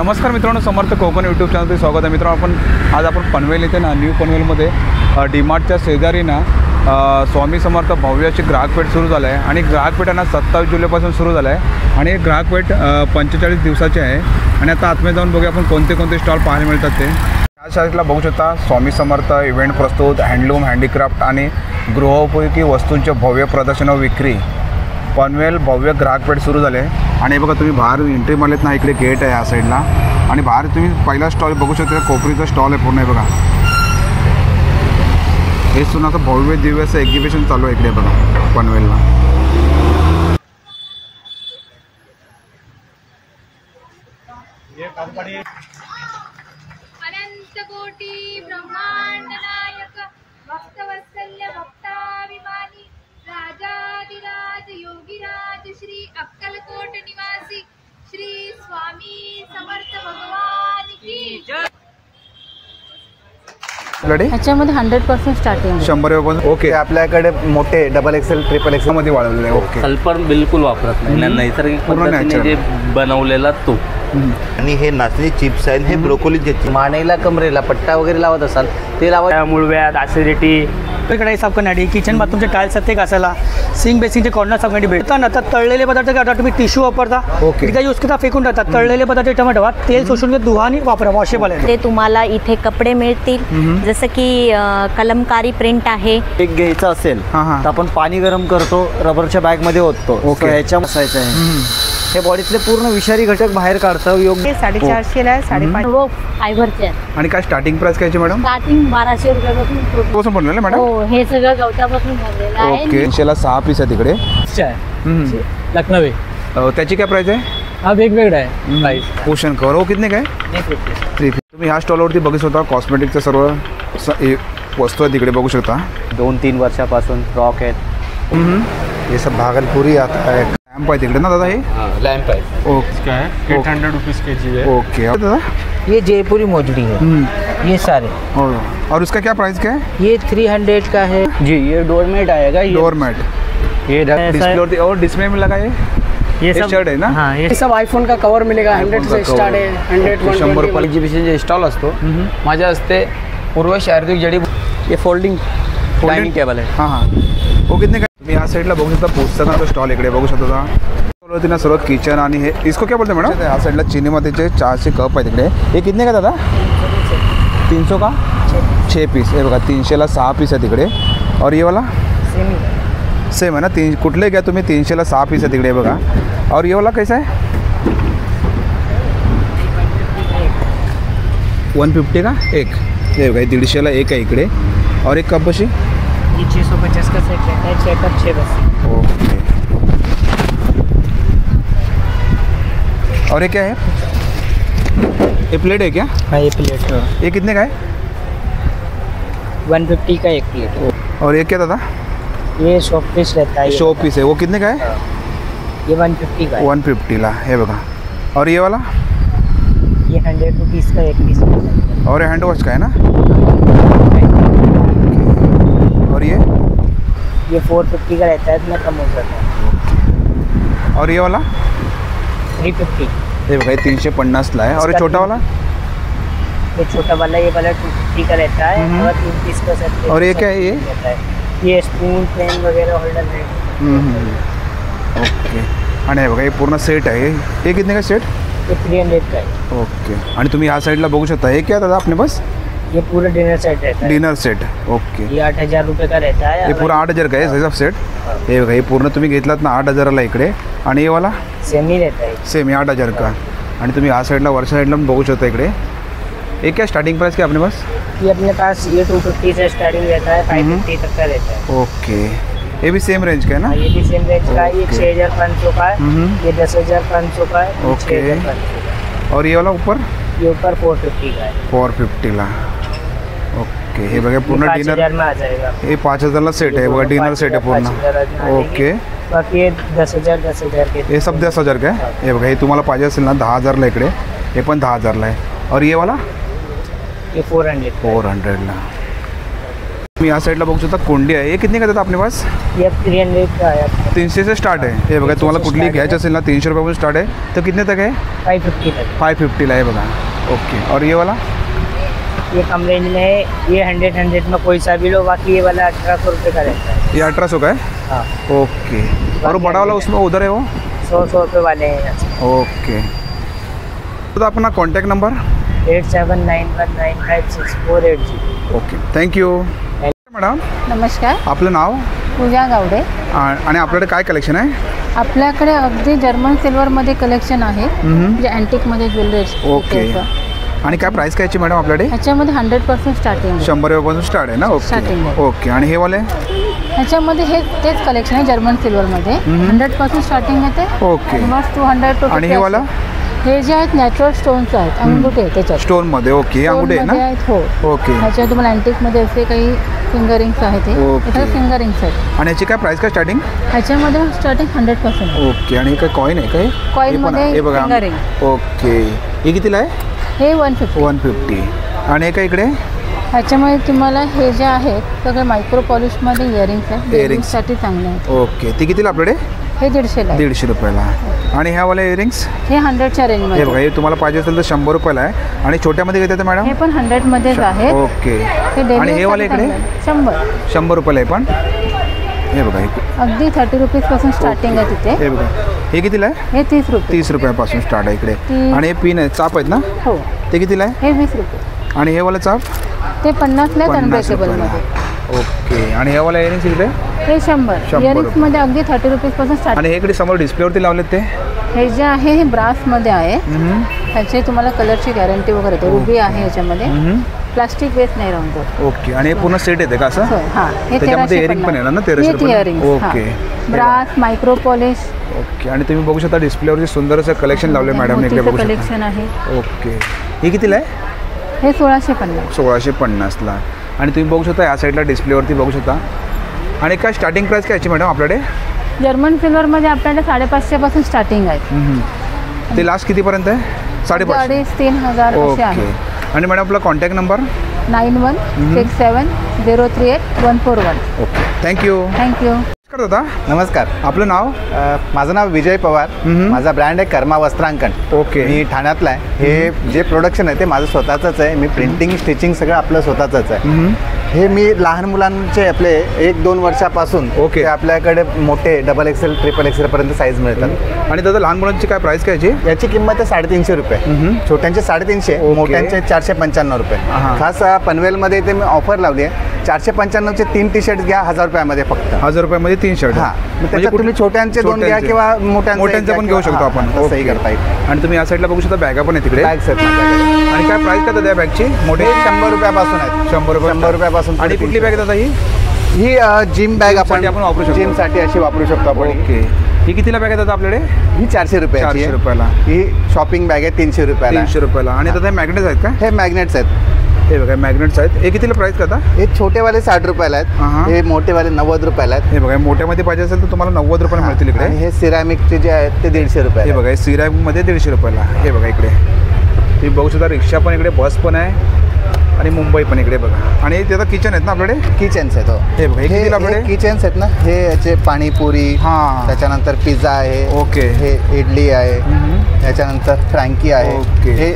नमस्कार मित्रांनो, समर्थ कोकण यूट्यूब चॅनलमध्ये स्वागत आहे. मित्रांनो, आज आपण पनवेल येथे ना न्यू पनवेलमध्ये डीमार्टच्या शेजारी ना स्वामी समर्थ भव्याची ग्राहकपेठ सुरू झालं आहे आणि ग्राहकपेठांना 27 जुलैपासून सुरू झालं आहे आणि ग्राहकपेठ 45 दिवसाची आहे. आणि आता आतमध्ये जाऊन बघूया आपण कोणते कोणते स्टॉल पाहायला मिळतात ते. या साईडला बघू शकता स्वामी समर्थ इव्हेंट प्रस्तुत, हँडलूम, हँडीक्राफ्ट आणि गृहोपयोगी वस्तूंचे भव्य प्रदर्शन व विक्री. पनवेल भव्य ग्राहकपेठ सुरू झाले आणि बघा तुम्ही बाहेर एंट्री मारलेत ना, इकडे गेट आहे या साईडला आणि बाहेर तुम्ही पहिला स्टॉल बघू शकता. कोपरीचा स्टॉल आहे पूर्ण आहे बघा. हे सुद्धा आता भव्य दिव्याचं एक्झिबिशन चालू आहे इकडे बघा पनवेलला. अनंत कोटी ब्रह्मांड नायक भक्तवत्सल्य भक्ताभिमानी राजाधिराज योगीराज श्री अक्कलकोट निवासी श्री स्वामी समर्थ भगवान की जय. ह्याच्यामध्ये 100% स्टार्टिंग 100%. ओके, आपल्याकडे मोठे डबल एक्सेल ट्रिपल एक्सेल मध्ये वाढवलेले आहे. ओके, सल्फर बिलकुल वापरत नाही, नैसर्गिक पद्धतीने जे बनवलेला तो. आणि हे नाचणी चिप्स आहेत, हे ब्रोकोली मानेला कमरेला पट्टा वगैरे लावत असाल ते लावा. मुळव्यात ॲसिडिटी कढाई साफ करण्यासाठी, किचन बाथरूमचे टाईल्स आहेत ते घासायला, सिंक बेसिंगचे कॉर्नर साफ करण्यासाठी भेटतात ना. तर तळलेले पदार्थ काय तुम्ही टिश्यू वापरता, एकदा यूज करता फेकून टाकतात. तळलेले पदार्थ टमाटो तेल शोषून घेत दुहानी वापरा, वॉशेबल आहे ते. तुम्हाला इथे कपडे मिळतील, जसं की कलमकारी प्रिंट आहे. एक घ्यायचं असेल तर आपण पाणी गरम करतो, रबरच्या बॅगमध्ये ओततो. ह्याच्या बसायचं आहे. हे बॉडीतले पूर्ण विषारी घटक बाहेर काढतं. योग्य 450 ला 5.5 फायबरचे आहे. आणि काय स्टार्टिंग प्राइस काय मॅडम? स्टार्टिंग 1200 रुपयापासून कसं बनलेलं मॅडम? हो, हे सगळं गवतापासून बनलेलं आहे. ओके, 6 पीस आहे तिकडे. लखनवी त्याची काय प्राइस आहे? हा वेगवेगळा आहे प्राइस. पोषण कवर हो कितने काय? 350. तुम्ही ह्या स्टॉलवरती बघू शकता कॉस्मेटिकचं सर्व वस्तू आहे तिकडे बघू शकता. 2-3 वर्षापासून फ्रॉक आहेत. हे सब भागलपुरी आता है. लॅम्प आहे तिकडे ना दादा? हे लॅम्प आहे. ओके, 800 रुपीज़ kg है. ओके दादा. ये जयपुरी मोजड़ी है, ये सारे. और उसका क्या प्राइस क्या है? ये 300 का है जी. ये डोरमेट आएगा. डोरमेट ये डिस्प्ले और डिस्प्ले में लगा ये सब शर्ट है ना? हाँ, ये सब आईफोन का कवर मिलेगा. 100 से स्टार्ट है. 100 100 रुपये. एक्झिबिशनचे स्टॉल असतो. माझ्या हस्ते पूर्व शारीरिक जडी. ये फोल्डिंग डायनिंग टेबल आहे. हां हां. वो कितने का? तुम्ही या साईडला बघू शकता पुस्तकाचा स्टॉल इकडे बघू शकता. ना सर्व किचन आणि हे इसको क्या बोलते मॅडम? या साईडला चिनी मातीचे 400 कप आहे तिकडे. हे कितने का दादा? 300 का 6 पीस. हे बघा 300 ला 6 पीस आहे तिकडे. और ये वाला सेम आहे ना? कुठले घ्या तुम्ही, 300 ला 6 पीस आहे तिकडे बघा. और ये वाला कैसा है? 150 का एक. हे बघा 150 ला एक आहे इकडे. और एक कप कशी? ये 650 का सेट रहता है. 6 कप 6 बस. ओके. और ये क्या है? ये प्लेट है क्या? हाँ, ये प्लेट है. ये कितने का है? 150 का एक प्लेट है. और ये क्या दादा? ये शॉप पीस रहता है. शो पीस है. वो कितने का है? ये 150 का है. 150 ला हे बघा. और ये वाला? ये 100 रुपीज़ का एक पीस है. और ये हैंड वॉश का है ना? और ये 450 का रहता है, इतना कम हो जाता है. और ये वाला? 350. ये बघा 350 ला है. और ये छोटा वाला? ये छोटा वाला, ये वाला 250 का रहता है. और 3 पीस का सेट. और ये क्या है? ये स्पून पेन वगैरह होल्डर है. ओके. आणि हे बघा हे पूर्ण सेट आहे. हे कितने का सेट? ये 300 का है. ओके. आणि तुम्ही ह्या साईडला बघू शकता. हे क्या दादा आपने बस? ये पूरा डिनर सेट रहता है. Dinner set. ओके. ये 8000 रुपये का रहता है. हे पूरा 8000 का आहे सब सेट. हे बघा हे पूर्ण तुम्ही घेतलात ना 8000 ला इकडे. आणि हे वाला सेम ही रहता है. सेम आहे 8000 का. आणि तुम्ही ह्या साईडला वरच्या साईडला बघू शकता इकडे. हे क्या स्टार्टिंग प्राइस क्या अपने पास? ये अपने पास ये 250 से स्टार्टिंग रहता है. 550 तक का रहता है. ओके. ये भी सेम रेंज का है ना? ये भी सेम रेंज का है. ये 6500 का है. ये 10500 का है. ये ओके. 6500 और ये वाला ऊपर? ये ऊपर 450 का है. 450 ला. ओके. हे बघा पूर्ण डिनर 5000 में आ जाएगा. हे 5000 ला सेट आहे बघा. डिनर सेट आहे पूर्ण. ओके. बाकी ये 10,000 के. हे सब 10,000 का आहे. हे बघा हे तुम्हाला पाहिजे असेल ना 10,000 ला इकडे. हे पण 10,000 ला आहे. और ये वाला? ये 400 ला. मी या साईडला बघू शकता कोंडी आहे. हे कितने का देतात आपले पास? ये 300 का है, 300 से स्टार्ट आहे. हे बघा तुम्हाला कुठली घ्यायची असेल ना 300 रुपयापासून स्टार्ट आहे. तर कितने तक आहे? 550 तक. 550ला आहे बघा. ओके. और ये वाला? ये कम रेंज में है, ये 100 में कोई सा भी लो, बाकी ये वाला 1800 रुपये का रहता है. ये 1800 का है. हाँ, ओके. और बड़ा वाला उसमें उधर है वो? 100 रुपये वाले हैं. ओके. तो अपना contact number? 8791956480. Okay. Thank you madam. नमस्कार, आपलं नाव पूजा गावडे. आणि आपल्याकडे काय कलेक्शन आहे? आपल्याकडे अगदी जर्मन सिल्वरमध्ये कलेक्शन आहे, म्हणजे अँटिकमध्ये ज्वेलरी. ओके. आणि काय प्राइस काय आहे मॅडम आपल्याकडे? ह्याच्यामध्ये 100% स्टार्टिंग आहे. 100 रुपयापासून स्टार्ट आहे ना? Starting okay. आहे. ओके. आणि हे वाले? ह्याच्यामध्ये हे तेच कलेक्शन आहे जर्मन सिल्वरमध्ये. 100% स्टार्टिंग येते. ओके. ऑलमोस्ट 200 to आणि हे वाला? हे जे आहेत नॅचरल स्टोन्स आहेत, अंगुठे आहेत त्याच्यात. स्टोनमध्ये. ओके. अंगुठे आहे स्टोनमध्ये ना? आहेत, हो. ओके. ह्याच्यात तुम्हाला अँटिकमध्ये असे काही फिंगरिंग्स आहेत. ओके. हे फिंगरिंग्स आहेत. आणि याची काय प्राइस काय स्टार्टिंग? ह्याच्यामध्ये स्टार्टिंग 100% आहे. ओके. आणि हे काय कॉईन आहे काय? कॉईनमध्ये हे बघा. फिंगरिंग. ओके. हे कितीला आहे? हे 150. 150. आणि हे काय इकडे? ह्याच्यामध्ये तुम्हाला हे जे आहेत सगळे मायक्रो पॉलिशमध्ये इयरिंग्स आहेत. Earrings. इयरिंग्ससाठी चांगले आहेत. ओके. ती कितीला आपल्याकडे? हे 150ला आहे. 150 रुपयाला. आणि ह्या वाले इयरिंग्स? हे 100च्या हे रेंजमध्ये. बघा. हे तुम्हाला पाहिजे असेल तर 100 रुपयाला आहे. आणि छोट्यामध्ये घेतात मॅडम? हे पण 100मध्येच आहेत. ओके. हे daily आणि हे वाले साठी इकडे? चांगले आहेत. 100 रुपयाला आहे पण. हे बघा. अगदी 30 रुपीजपासून स्टार्टिंग आहे तिथे. हे बघा. हे कितीला आहे? हे 30 रुपये. 30 रुपयापासून स्टार्ट आहे इकडे. 30. आणि हे पिन आहे, चाप आहेत ना? हो. ते कितीला आहे? हे 20 रुपये. आणि हे वाला चाप? ते 50ला आहेत 50 अनब्रेकेबलमध्ये. रुपयाला. ओके. आणि हे वाला इयरिंग्स इकडे? हे 100. 100 इयरिंग्समध्ये अगदी 30 रुपीजपासून स्टार्ट. आणि हे इकडे समोर डिस्प्लेवरती लावलेत ते? हे जे आहे हे ब्रासमध्ये आहे. ह्याचे तुम्हाला कलरची गॅरंटी वगैरे येते. रुबी आहे ह्याच्यामध्ये. प्लास्टिक बेस नाही राहून जात. ओके. आणि हे पूर्ण सेट येते का असं? हां. हे त्याच्यामध्ये इयरिंग पण येणार ना? 1300 रुपये. Okay. Brass, micro polish. Okay. आणि तुम्ही बघू शकता डिस्प्लेवरती सुंदर असं कलेक्शन लावले मॅडम इकडे बघू शकता. कलेक्शन आहे. ओके. हे कितीला आहे? हे 1650. 1650ला. आणि तुम्ही बघू शकता या साईडला डिस्प्लेवरती बघू शकता. आणि काय स्टार्टिंग प्राइस काय याची मॅडम आपल्याकडे? जर्मन सिल्वरमध्ये आपल्याकडे 550 पासून स्टार्टिंग आहे. ते लास्ट कितीपर्यंत आहे? 550. 2,500-3,000 असे ओके. आहे. आणि मॅडम आपला contact number? 9167038141. Okay. Thank you. Thank you. नमस्कार दादा. नमस्कार. आपलं नाव? माझं नाव विजय पवार. माझा ब्रँड आहे कर्मा वस्त्रांकन. ओके. मी ठाण्यातला आहे. हे जे प्रोडक्शन आहे ते माझं स्वतःचंच आहे. मी प्रिंटिंग स्टिचिंग सगळं आपलं स्वतःचंच आहे. हे मी लहान मुलांचे आपले 1-2 वर्षापासून ओके. ते आपल्याकडे मोठे XXL, XXL पर्यंत साईज मिळतात. आणि दादा लहान मुलांची काय प्राइस काय याची? याची किंमत आहे 350 रुपये. छोट्यांचे 350, ओके. मोठ्यांचे 495 रुपये. खास पनवेलमध्ये ते मी ऑफर लावली आहे. 495चे 3 टी-शर्ट घ्या 1000 रुपयामध्ये फक्त. 1000 रुपयामध्ये 3 शर्ट. हां. त्याच्यात तुम्ही छोट्यांचे 2 घ्या किंवा मोठ्यांचे पण घेऊ शकतो आपण. तसंही करता येईल. आणि तुम्ही या साईडला बघू शकता बॅगा पण आहे तिकडे. बॅग्स आहेत माझ्याकडे. आणि काय प्राइस काय दादा या बॅगची? मोठे 100 रुपयापासून आहेत. 100 रुपयापासून. आणि कुठली बॅग दादा ही? ही जिम बॅग साठी आपण वापरू शकतो. जिमसाठी अशी वापरू शकतो आपण. ओके. ही कितीला बॅग आहे दादा आपल्याकडे? ही 400 रुपयाची 400 रुपयाला. ही शॉपिंग बॅग आहे 300 रुपयाला. 300 रुपयाला. आणि दादा हे मॅग्नेट्स आहेत का? हे मॅग्नेट्स आहेत. हे बघा मॅग्नेट्स आहेत. हे कितीला प्राइस करता? हे छोटेवाले 60 रुपयाला आहेत. हे मोठेवाले 90 रुपयाला आहेत. हे बघा मोठ्यामध्ये पाहिजे असेल तर तुम्हाला 90 रुपयाला मिळतील इकडे. आणि हे सिरामिकचे जे आहेत ते 150 रुपये. हे बघा हे सिरामिकमध्ये 150 रुपयाला. हे बघा इकडे तुम्ही बघू शकता रिक्षा पण इकडे, बस पण आहे आणि मुंबई पण इकडे बघा. आणि त्याचा किचन आहेत ना आपल्याकडे? किचन्स आहेत. हे बघा हे कितीला आपल्याकडे? किचन्स आहेत ना. हे याचे पाणीपुरी, त्याच्यानंतर पिझ्झा आहे. ओके. हे इडली आहे. त्याच्यानंतर फ्रँकी आहे. ओके. हे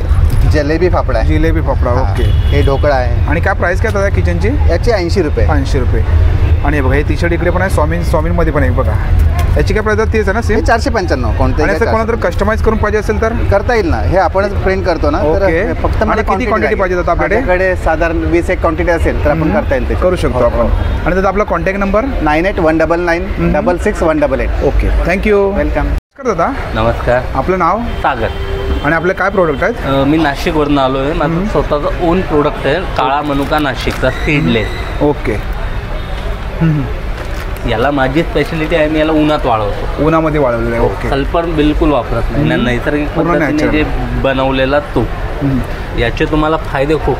जलेबी फाफडा आहे. जिलेबी फाफडा. ओके. हे ढोकळा आहे. आणि काय प्राइस काय दादा किचनची? याची 80 रुपये. 80 रुपये. आणि हे बघा हे टी शर्ट इकडे पण आहे. स्वामींमध्ये पण आहे बघा. याची काय प्राइस तीच आहे ना? सेम 495. कोणत्याही आणि कोणाला जर कस्टमाइज करून पाहिजे असेल तर करता येईल ना. हे आपणच प्रिंट करतो ना. ओके. फक्त आणि किती क्वांटिटी पाहिजे दादा आपल्याकडे? साधारण 20 एक क्वांटिटी असेल तर आपण करता येईल ते करू शकतो आपण. आणि दादा आपला contact number? 9819996618. Okay. Thank you. Welcome. नमस्कार दादा. नमस्कार. आपलं नाव? सागर. आणि आपले काय प्रोडक्ट आहेत? मी नाशिकवरून आलो आहे. माझं स्वतःचं ओन प्रोडक्ट आहे. काळा मनुका नाशिकचा सीडलेस. ओके. याला माझी स्पेशालिटी आहे. मी याला उन्हात वाळवतो. उन्हामध्ये वाळवलेलं आहे. ओके. सल्फर बिलकुल वापरत नाही. नैसर्गिक पद्धतीने जे बनवलेला तूप. याचे तुम्हाला फायदे खूप.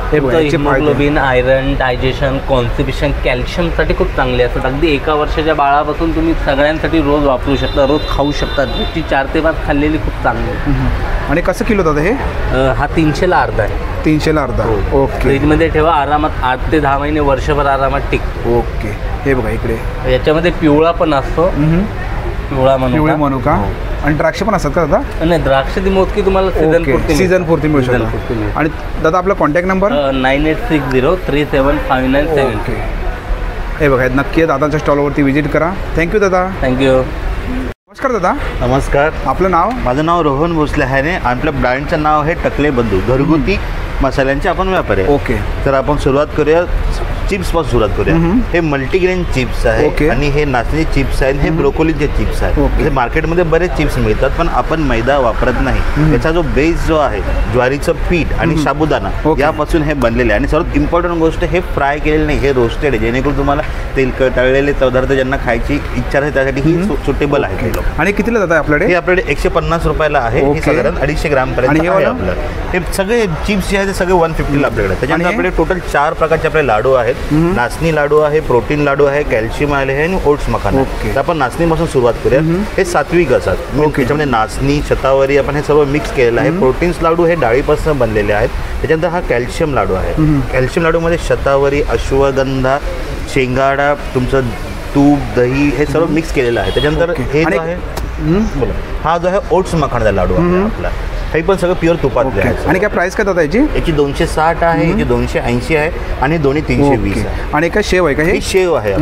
हे बघा, याचे फायदे. हिमोग्लोबिन, आयरन, डायजेशन, कॉन्स्टिपेशन, कॅल्शियमसाठी खूप चांगले असतात. अगदी 1 वर्षाच्या बाळापासून तुम्ही सगळ्यांसाठी रोज वापरू शकता, रोज खाऊ शकता. रोजची 4 ते 5 खाल्लेली खूप चांगली आहे. आणि कसं किलो दादा हे? हा 300ला अर्धा आहे. 300ला अर्धा. ओके. फ्रीजमध्ये ठेवा, आरामात 8 ते 10 महिने, वर्षभर आरामात टिकतो. ओके. हे बघा इकडे याच्यामध्ये पिवळा पण असतो, पिवळा पिवळे मनुका. आणि द्राक्ष पण असतात का दादा? नाही, द्राक्ष ती मोजकी तुम्हाला सीझन पुरती मिळू शकते. आणि दादा आपला कॉन्टॅक्ट नंबर? 9860375970. ओके. हे बघा, नक्की दादाच्या स्टॉलवरती व्हिजिट करा. थँक्यू दादा. थँक्यू. नमस्कार दादा. नमस्कार. आपलं नाव? माझं नाव रोहन भोसले आहे. आपल्या ब्रँडचं नाव आहे टकले बंधू. घरगुती मसाल्यांचे आपण व्यापारी आहे. ओके. तर आपण सुरुवात करूया, चिप्सपासून सुरुवात करूया. हे मल्टीग्रेन चिप्स आहे आणि हे नाचणीचे चिप्स आहेत, हे ब्रोकोलीचे चिप्स आहेत. हे मार्केटमध्ये बरेच चिप्स मिळतात, पण आपण मैदा वापरत नाही. याचा जो बेस जो आहे ज्वारीचं पीठ आणि साबुदाणा यापासून हे बनलेले आहे. आणि सर्वात इम्पॉर्टंट गोष्ट, हे फ्राय केलेले नाही, हे रोस्टेड आहे, जेणेकरून तुम्हाला तेलकट तळलेले पदार्थ ज्यांना खायची इच्छा आहे त्यासाठी ही सुटेबल आहे. आणि कितीला जात आहे आपल्याकडे? हे आपल्याकडे 150 रुपयाला आहे. हे साधारण 250 ग्रामपर्यंत आहे आपलं. हे सगळे चिप्स जे आहेत ते सगळे 150ला आपल्याकडे. त्याच्यानंतर आपल्याकडे टोटल 4 प्रकारचे आपले लाडू आहेत. नाचणी लाडू आहे, प्रोटीन लाडू आहे, कॅल्शियम आले आहे आणि ओट्स मखाना. तर आपण नाचणीपासून सुरुवात करूया. हे सात्विक असतात. त्याच्यामध्ये नाचणी, शतावरी आपण हे सर्व मिक्स केलेलं आहे. प्रोटीन्स लाडू हे डाळीपासून बनलेले आहेत. त्याच्यानंतर हा कॅल्शियम लाडू आहे. कॅल्शियम लाडूमध्ये शतावरी, अश्वगंधा, शेंगाडा, तुमचं तूप, दही हे सर्व मिक्स केलेलं आहे. त्याच्यानंतर हे जो आहे हा जो आहे ओट्स मखाण्याचा लाडू आहे आपला. हे पण सगळं प्युअर तुपातले आहे. आणि काय प्राइस काय दादा याची? याची 260 आहे, याची 280 आहे आणि दोन्ही 320 आहे. आणि काय शेव आहे का? हे शेव आहे.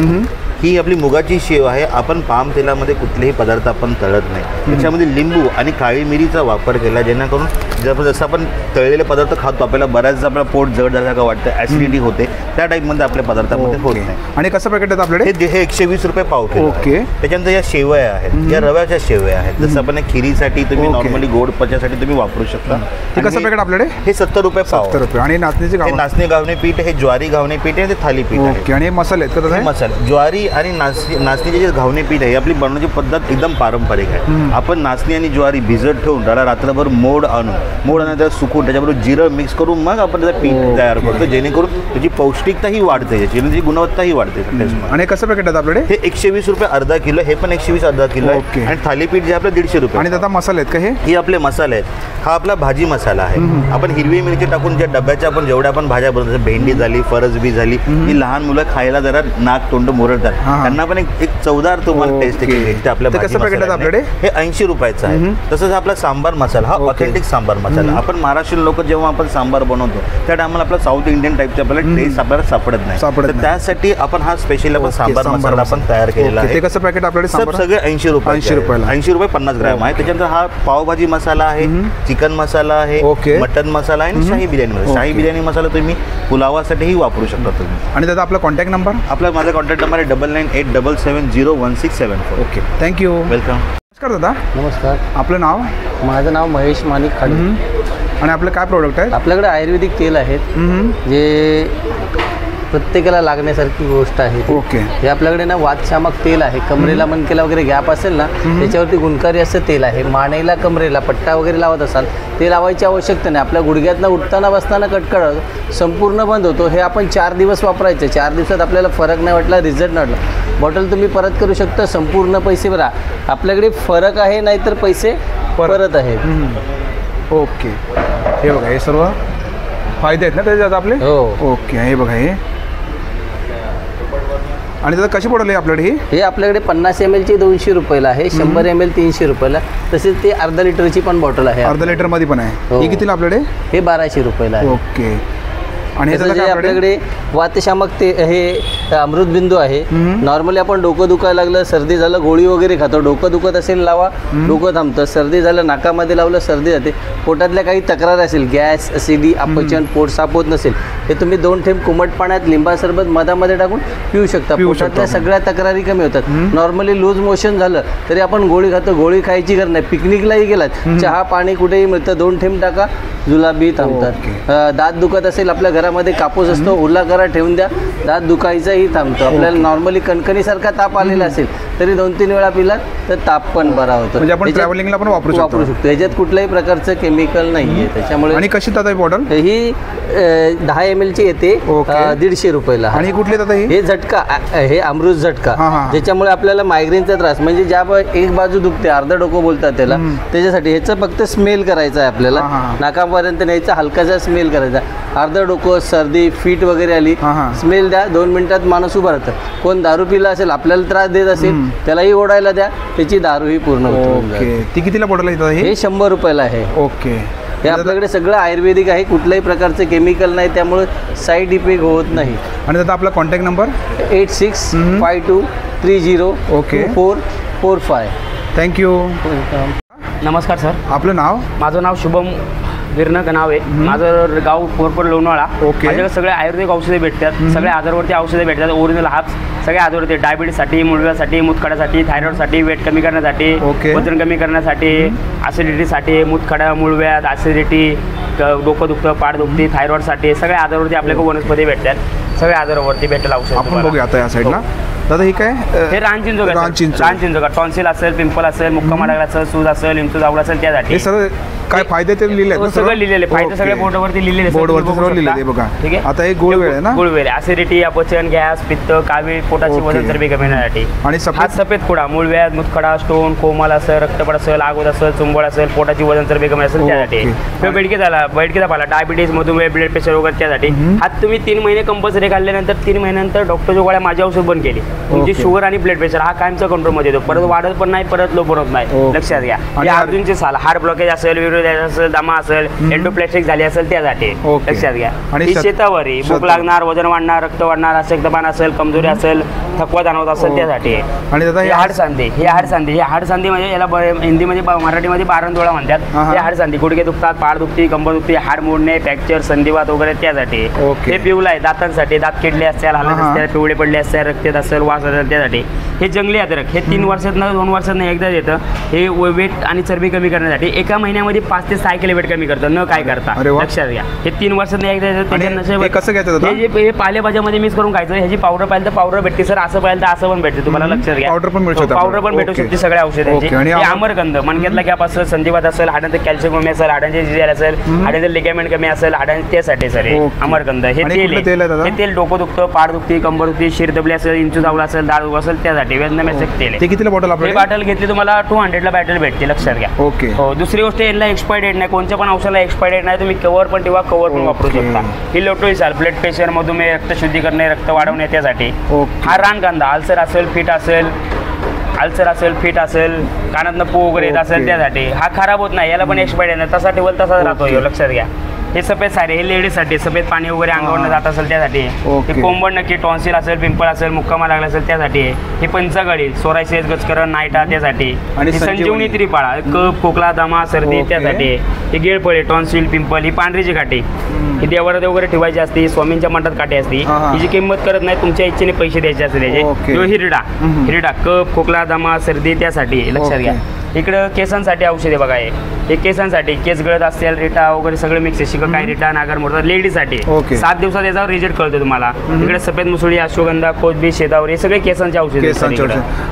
ही आपली मुगाची शेव आहे. आपण पाम तेलामध्ये कुठलेही पदार्थ आपण तळत नाही. त्याच्यामध्ये लिंबू आणि काळी मिरीचा वापर केला, जेणेकरून जसं आपण तळलेले पदार्थ खातो आपल्याला बऱ्याचदा आपलं पोट जड झाल्यासारखं वाटतं, ॲसिडिटी होते, त्या टाईपमध्ये आपल्या पदार्थामध्ये होत नाही. आणि कसं पॅकेट आहे आपल्याकडे? हे 120 रुपये पाव किलो. ओके. त्याच्यानंतर या शेवया आहेत, या रव्याच्या शेवया आहेत. जसं आपण खिरीसाठी तुम्ही नॉर्मली गोड पच्यासाठी तुम्ही वापरू शकता. ते कसं पॅकेट आपल्याकडे? हे 70 रुपये पाव. 70 रुपये. आणि नाचणी गावणे पीठ, हे ज्वारी गावणे पीठ आहे, ते थालीपीठ आहे. ओके. आणि मसाले आहेत का? मसाले ज्वारी आणि नाचणीचे जे घावणे पीठ आहे आपली बनवण्याची पद्धत एकदम पारंपरिक आहे. आपण नाचणी आणि ज्वारी भिजत ठेवून त्याला रात्रभर मोड आणून त्याला सुकून त्याच्याबरोबर जिरं मिक्स करून मग आपण त्याचं पीठ तयार करतो, जेणेकरून त्याची पौष्टिकताही वाढते, त्याची गुणवत्ताही वाढते. आणि कसं पॅकेट आहे आपल्याकडे? हे 120 रुपये अर्धा किलो. हे पण 120 अर्धा किलो आहे. आणि थालीपीठ जे आपलं 150 रुपये. आणि त्याचा मसाले आहेत का? हे आपले मसाले आहेत. हा आपला भाजी मसाला आहे. आपण हिरवी मिरची टाकून ज्या डब्याच्या आपण जेवढ्या आपण भाज्या बनवतो, भेंडी झाली, फरसबी झाली, ही लहान मुलं खायला जरा नाक तोंड मोरडतात, त्यांना पण एक चवदार तुम्हाला टेस्ट भेटते. आपल्या आपल्याकडे हे 80 रुपयाचं आहे. तसंच आपला सांबार मसाला, हा ऑथेंटिक सांबार मसाला. आपण महाराष्ट्रीयन लोक जेव्हा आपण सांबार बनवतो त्या टायमाला आपला साऊथ इंडियन टाईपचे आपल्याला टेस्ट आपल्याला सापडत नाही. तर त्यासाठी आपण हा स्पेशल आपण सांबार मसाला आपण तयार केलेला आहे. ते कसं पॅकेट आपल्याकडे? सगळे 80 रुपये. 80 रुपये 50 ग्रॅम आहे. त्याच्यानंतर हा पावभाजी मसाला आहे, चिकन मसाला आहे, मटन मसाला आहे आणि शाही बिर्याणी मसाला. शाही बिर्याणी मसाला तुम्ही पुलावासाठीही वापरू शकता तुम्ही. आणि दादा आपला कॉन्टॅक्ट नंबर? माझा कॉन्टॅक्ट नंबर आहे 9987701674. ओके. थँक्यू. वेलकम. नमस्कार दादा. नमस्कार. आपलं नाव? माझं नाव महेश माणिक खाडे. आणि आपलं काय प्रोडक्ट आहे? आपल्याकडे आयुर्वेदिक तेल आहेत जे प्रत्येकाला लागण्यासारखी गोष्ट आहे. ओके. हे आपल्याकडे ना वातशामक तेल आहे. कमरेला मनकेला वगैरे गॅप असेल ना त्याच्यावरती गुणकारी असं तेल आहे. मानेला कमरेला पट्टा वगैरे लावत असाल ते लावायची आवश्यकता नाही. आपल्या गुडघ्यातनं उठताना बसताना कटकट संपूर्ण बंद होतो. हे आपण 4 दिवस वापरायचं. 4 दिवसात आपल्याला फरक नाही वाटला, रिझल्ट नाही वाटला, बॉटल तुम्ही परत करू शकता. संपूर्ण पैसे भरा. आपल्याकडे फरक आहे, नाहीतर पैसे परत आहेत. ओके. हे बघा, हे सर्व फायदे आहेत ना त्याच्यात आपले? हो. ओके. हे बघा हे. आणि त्याचं कशी पडलं आपल्याकडे? हे आपल्याकडे 50 ml ची 200 रुपयाला आहे, 100 ml 300 रुपयाला. तसेच ते अर्धा लिटरची पण बॉटल आहे. अर्धा लिटरमध्ये पण आहे. हे कितीला आपल्याकडे? हे 1200 रुपयाला आहे. ओके. आणि आपल्याकडे वातशामक ते हे अमृतबिंदू आहे. नॉर्मली आपण डोकं दुखायला लागलं, सर्दी झालं, गोळी वगैरे खातो. डोकं दुखत असेल लावा, डोकं थांबतं. सर्दी झालं, नाकामध्ये लावलं, सर्दी जाते. पोटातल्या काही तक्रार असेल, गॅस, ॲसिडी, अपचन, पोट साफ होत नसेल, हे तुम्ही 2 थेंब कोमट पाण्यात लिंबा सरबत मधामध्ये टाकून पिऊ शकता. पोटातल्या सगळ्या तक्रारी कमी होतात. नॉर्मली लूज मोशन झालं तरी आपण गोळी खातो, गोळी खायची गरज नाही. पिकनिकलाही गेलात, चहा पाणी कुठेही मिळतं, 2 थेंब टाका, जुलाबी थांबतात. दात दुखत असेल, आपल्या घरामध्ये कापूस असतो, ओला करा ठेवून द्या, दात दुखायचाही थांबतो. आपल्याला नॉर्मली कणकणीसारखा ताप आलेला असेल तरी 2-3 वेळा पिलात तर ताप पण बरा होतो. म्हणजे आपण ट्रॅव्हलिंगला पण वापरू शकतो. ह्याच्यात कुठल्याही प्रकारचं केमिकल नाही आहे त्याच्यामुळे. आणि कशी दादा बॉटल ही 10 ml ची येते 150 रुपयाला. आणि कुठली दादा हे झटका, हे अमृत झटका, ज्याच्यामुळे आपल्याला मायग्रेनचा त्रास म्हणजे ज्या एक बाजू दुखते, अर्ध डोकं बोलतात त्याला, त्याच्यासाठी ह्याचं फक्त स्मेल करायचं आहे आपल्याला, नाकापर्यंत न्यायचा, हलकासा स्मेल करायचा. अर्ध डोकं, सर्दी, फीट वगैरे आली, स्मेल द्या, 2 मिनिटात माणूस उभा राहतं. कोण दारू पिला असेल, आपल्याला त्रास देत असेल, त्यालाही ओढायला द्या, त्याची दारूही पूर्ण होते. ती कितीला बॉटल आहे? हे 100 रुपयाला आहे. ओके. हे आपल्याकडे सगळं आयुर्वेदिक आहे, कुठल्याही प्रकारचं केमिकल नाही, त्यामुळे साईड इफेक्ट होत नाही. आणि दादा आपला कॉन्टॅक्ट नंबर 8652304445. थँक्यू. नमस्कार सर. आपलं नाव? माझं नाव शुभम विरणक नाव आहे. माझं गाव कोरपड लोणावळा. माझ्याकडे सगळे आयुर्वेदिक औषधे भेटतात, सगळ्या आजारवरती औषधे भेटतात, ओरिजिनल हाफ सगळ्या आजारवरती, डायबिटीससाठी, मुळव्यासाठी, मुतखड्यासाठी, थायरॉइडसाठी, वेट कमी करण्यासाठी, वजन कमी करण्यासाठी, ॲसिडिटीसाठी, मुतखडा, मुळव्याध, ॲसिडिटी, डोकं दुखतं, पाठ दुखते, थायरॉइडसाठी, सगळ्या आजारावरती आपल्याकडे वनस्पती भेटतात. सगळ्या आजारावरती भेटेल औषध. आपण बघूया आता या साईडला. दादा हे काय? हे रानचिंचोका. टॉन्सिल असेल, पिंपल असेल, मुक्का लागला असेल, सूज असेल, इंचू जावला असेल, त्यासाठी हे सगळं काय फायदे ते लिहिले आहेत? सगळं लिहिलेले फायदे सगळे बोर्डवरती लिहिलेले, बोर्डवरती सगळं लिहिलेलं बघा. ठीक आहे. आता हे गुळवेळ आहे ना? गुळवेळ, ॲसिडिटी, अपचन, गॅस, पित्त, कावीळ, पोटाची वजन चरबी कमी करण्यासाठी. आणि सफेद खुडा, मूळव्याध, मुतखडा, स्टोन, कोमल असेल, रक्तपट असेल, आगोद असेल, चुंबळ असेल, पोटाची वजन चरबी कमी असेल, त्यासाठी. बेडकीचा पाला, डायबिटीज, मधुमेह, ब्लड प्रेशर वगैरे, त्यासाठी. हात तुम्ही 3 महिने कंपल्सरी खाल्ल्यानंतर 3 महिन्यानंतर डॉक्टरच्या गोळ्या माझ्या औषध बंद केली. तुमची शुगर आणि ब्लड प्रेशर हा कायमचा कंट्रोलमध्ये येतो, परत वाढत पण नाही, परत लो पण होत नाही. लक्षात घ्या. अर्जुनचे साल, हार्ट ब्लॉकेज असेल, विरोधास असेल, दमा असेल, एंडोप्लास्टिक झाली असेल, त्यासाठी. लक्षात घ्या. आणि शेतावरी भूक लागणार, वजन वाढणार, रक्त वाढणार, अशक्तपणा असेल, कमजोरी असेल, थकवा जाणवत असेल, त्यासाठी. आणि दादा हाडसांधी, हे हाडसांधी म्हणजे याला हिंदीमध्ये मराठीमध्ये बारणदोळा म्हणतात. हे हाडसांधी, गुडघे दुखतात, पाठ दुखती, कंबर दुखती, हाड मोडणे, फ्रॅक्चर, संधिवात वगैरे, त्यासाठी. हे पिवळं आहे, दातांसाठी, दात किडले असतील, हालत असतील, पिवळे पडले असतील, रक्त असेल, वास असेल, त्यासाठी. हे जंगली अद्रक, हे 3 वर्षातनं 2 वर्षातनं एकदा येतं. हे वेट आणि चरबी कमी करण्यासाठी. एका महिन्यामध्ये 5 ते 6 किलो वेट कमी करतं, न काय करता. लक्षात घ्या. हे 3 वर्षातनं एकदा येतं. कसं घ्यायचं? हे पालेभाज्यामध्ये मिक्स करून खायचं. ह्याची पावडर पाहिजे तर पावडर भेटते सर, असं पाहिजे तर असं पण भेटते. तुम्हाला लक्षात घ्या. पावडर पण मिळू शकते. पावडर पण भेटू शकते सगळ्या औषधांची. आमरगंध, मणक्यातला गॅप असेल, संधिवात असेल, हाडांचं कॅल्शियम कमी असेल, हाडांचे झिजल असेल, हाडांचं लिगामेंट कमी असेल, हाडांचे, त्यासाठी सर अमरगंध. हे तेल डोकं दुखतं, पाठ दुखती, कंबर दुखती, शिर दबली असेल, इंचू जावला असेल, दाळ असेल, त्यासाठी वेदनानाशक तेल. ते कितीला बॉटल? हे बॉटल घेतली तुम्हाला 200 ला बॉटल भेटते. लक्षात घ्या. ओके. हो. दुसरी गोष्ट, याला एक्सपायरी डेट नाही, कोणत्या पण औषधाला एक्सपायरी डेट नाही. तुम्ही कवर पण ठेवा, कवर पण वापरू शकता. ही लोटोइसाल, ब्लड प्रेशर, मधुमेह, रक्त शुद्धी करणे, रक्त वाढवणे, त्यासाठी. हा रानकांदा, अल्सर असेल, फिट असेल, कानातनं पू वगैरे येत असेल, त्यासाठी. हा खराब होत नाही, याला पण एक्सपायरी नाही, तसा ठेवल तसाच राहतो. लक्षात घ्या. हे सफेद सारे, हे लेडीजसाठी, सफेद पाणी वगैरे अंगावर जात असेल, त्यासाठी. हे कोंबड नक्की, टॉन्सिल असेल, पिंपल असेल, मुक्कामा लागला असेल, त्यासाठी. हे पंचगळी, सोरायसिस, गचकरण, नायटा, त्यासाठी. आणि संजीवनी त्रिफळा, कफ, खोकला, दमा, सर्दी, त्यासाठी. हे गेळफळे, टॉन्सिल, पिंपल. ही पांढरीची काठी, ही देवारात वगैरे ठेवायची असते, स्वामींच्या मठात काठी असते. हिची किंमत करत नाही, तुमच्या इच्छेने पैसे द्यायचे असते त्याचे. हिरडा, कफ, खोकला, दमा, सर्दी, त्यासाठी. लक्षात घ्या. इकडं केसांसाठी औषधे बघा. हे केसांसाठी, केस गळत असतील, रिटा वगैरे सगळं मिक्स आहे. शिकाकाई, रिटा, नागर मोडता, लेडीजसाठी. 7 दिवसात याचा रिझल्ट कळतो तुम्हाला. इकडे सफेद मुसळी, अश्वगंधा, कोथबी, शेतावरी, हे सगळे केसांचे औषध.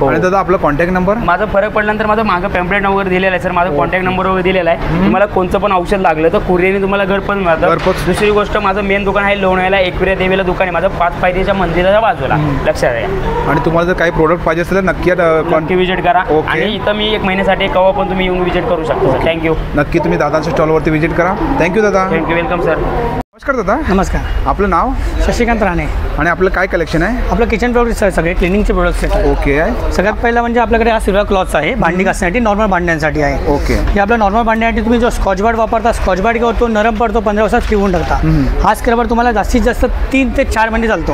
आणि दादा आपला कॉन्टॅक्ट नंबर? माझा फरक पडल्यानंतर माझं मागं पॅम्पलेट वगैरे दिलेला आहे सर. माझा कॉन्टॅक्ट नंबर वगैरे दिलेला आहे. तुम्हाला कोणतं पण औषध लागलं तर कुरिअरने तुम्हाला घरपोच मिळतं. दुसरी गोष्ट, माझं मेन दुकान आहे लोणावळ्याला, एकविरा देवीला दुकान आहे माझं, 5 पायरीच्या मंदिराच्या बाजूला. लक्षात घ्या. आणि तुम्हाला जर काही प्रोडक्ट पाहिजे असेल तर नक्की विजिट करा. आणि इथं मी 1 महिन्यासाठी कवा पण तुम्ही येऊन विजिट करू शकता. थँक्यू. नक्की तुम्ही दादाच्या स्टॉलवरती विजिट करा. थँक्यू दादा. थँक्यू. Welcome sir. नमस्कार दादा. नमस्कार. आपलं नाव? शशिकांत राणे. आणि आपलं काय कलेक्शन आहे? आपलं किचन प्रोडक्ट्स सर, सगळे क्लिनिंगचे प्रोडक्ट्स आहेत. ओके. सगळ्यात पहिला म्हणजे आपल्याकडे हा सिल्वर क्लॉथ्स आहे, भांडी घासण्यासाठी, नॉर्मल भांड्यांसाठी आहे. ओके. हे आपलं नॉर्मल भांड्यासाठी तुम्ही जो स्कॉचबार्ड वापरता, स्कॉचबार्ड किंवा तो नरम पडतो, 15 वर्षात ठेवून टाकता. हा स्क्रबर तुम्हाला जास्तीत जास्त 3 ते 4 महिने चालतो.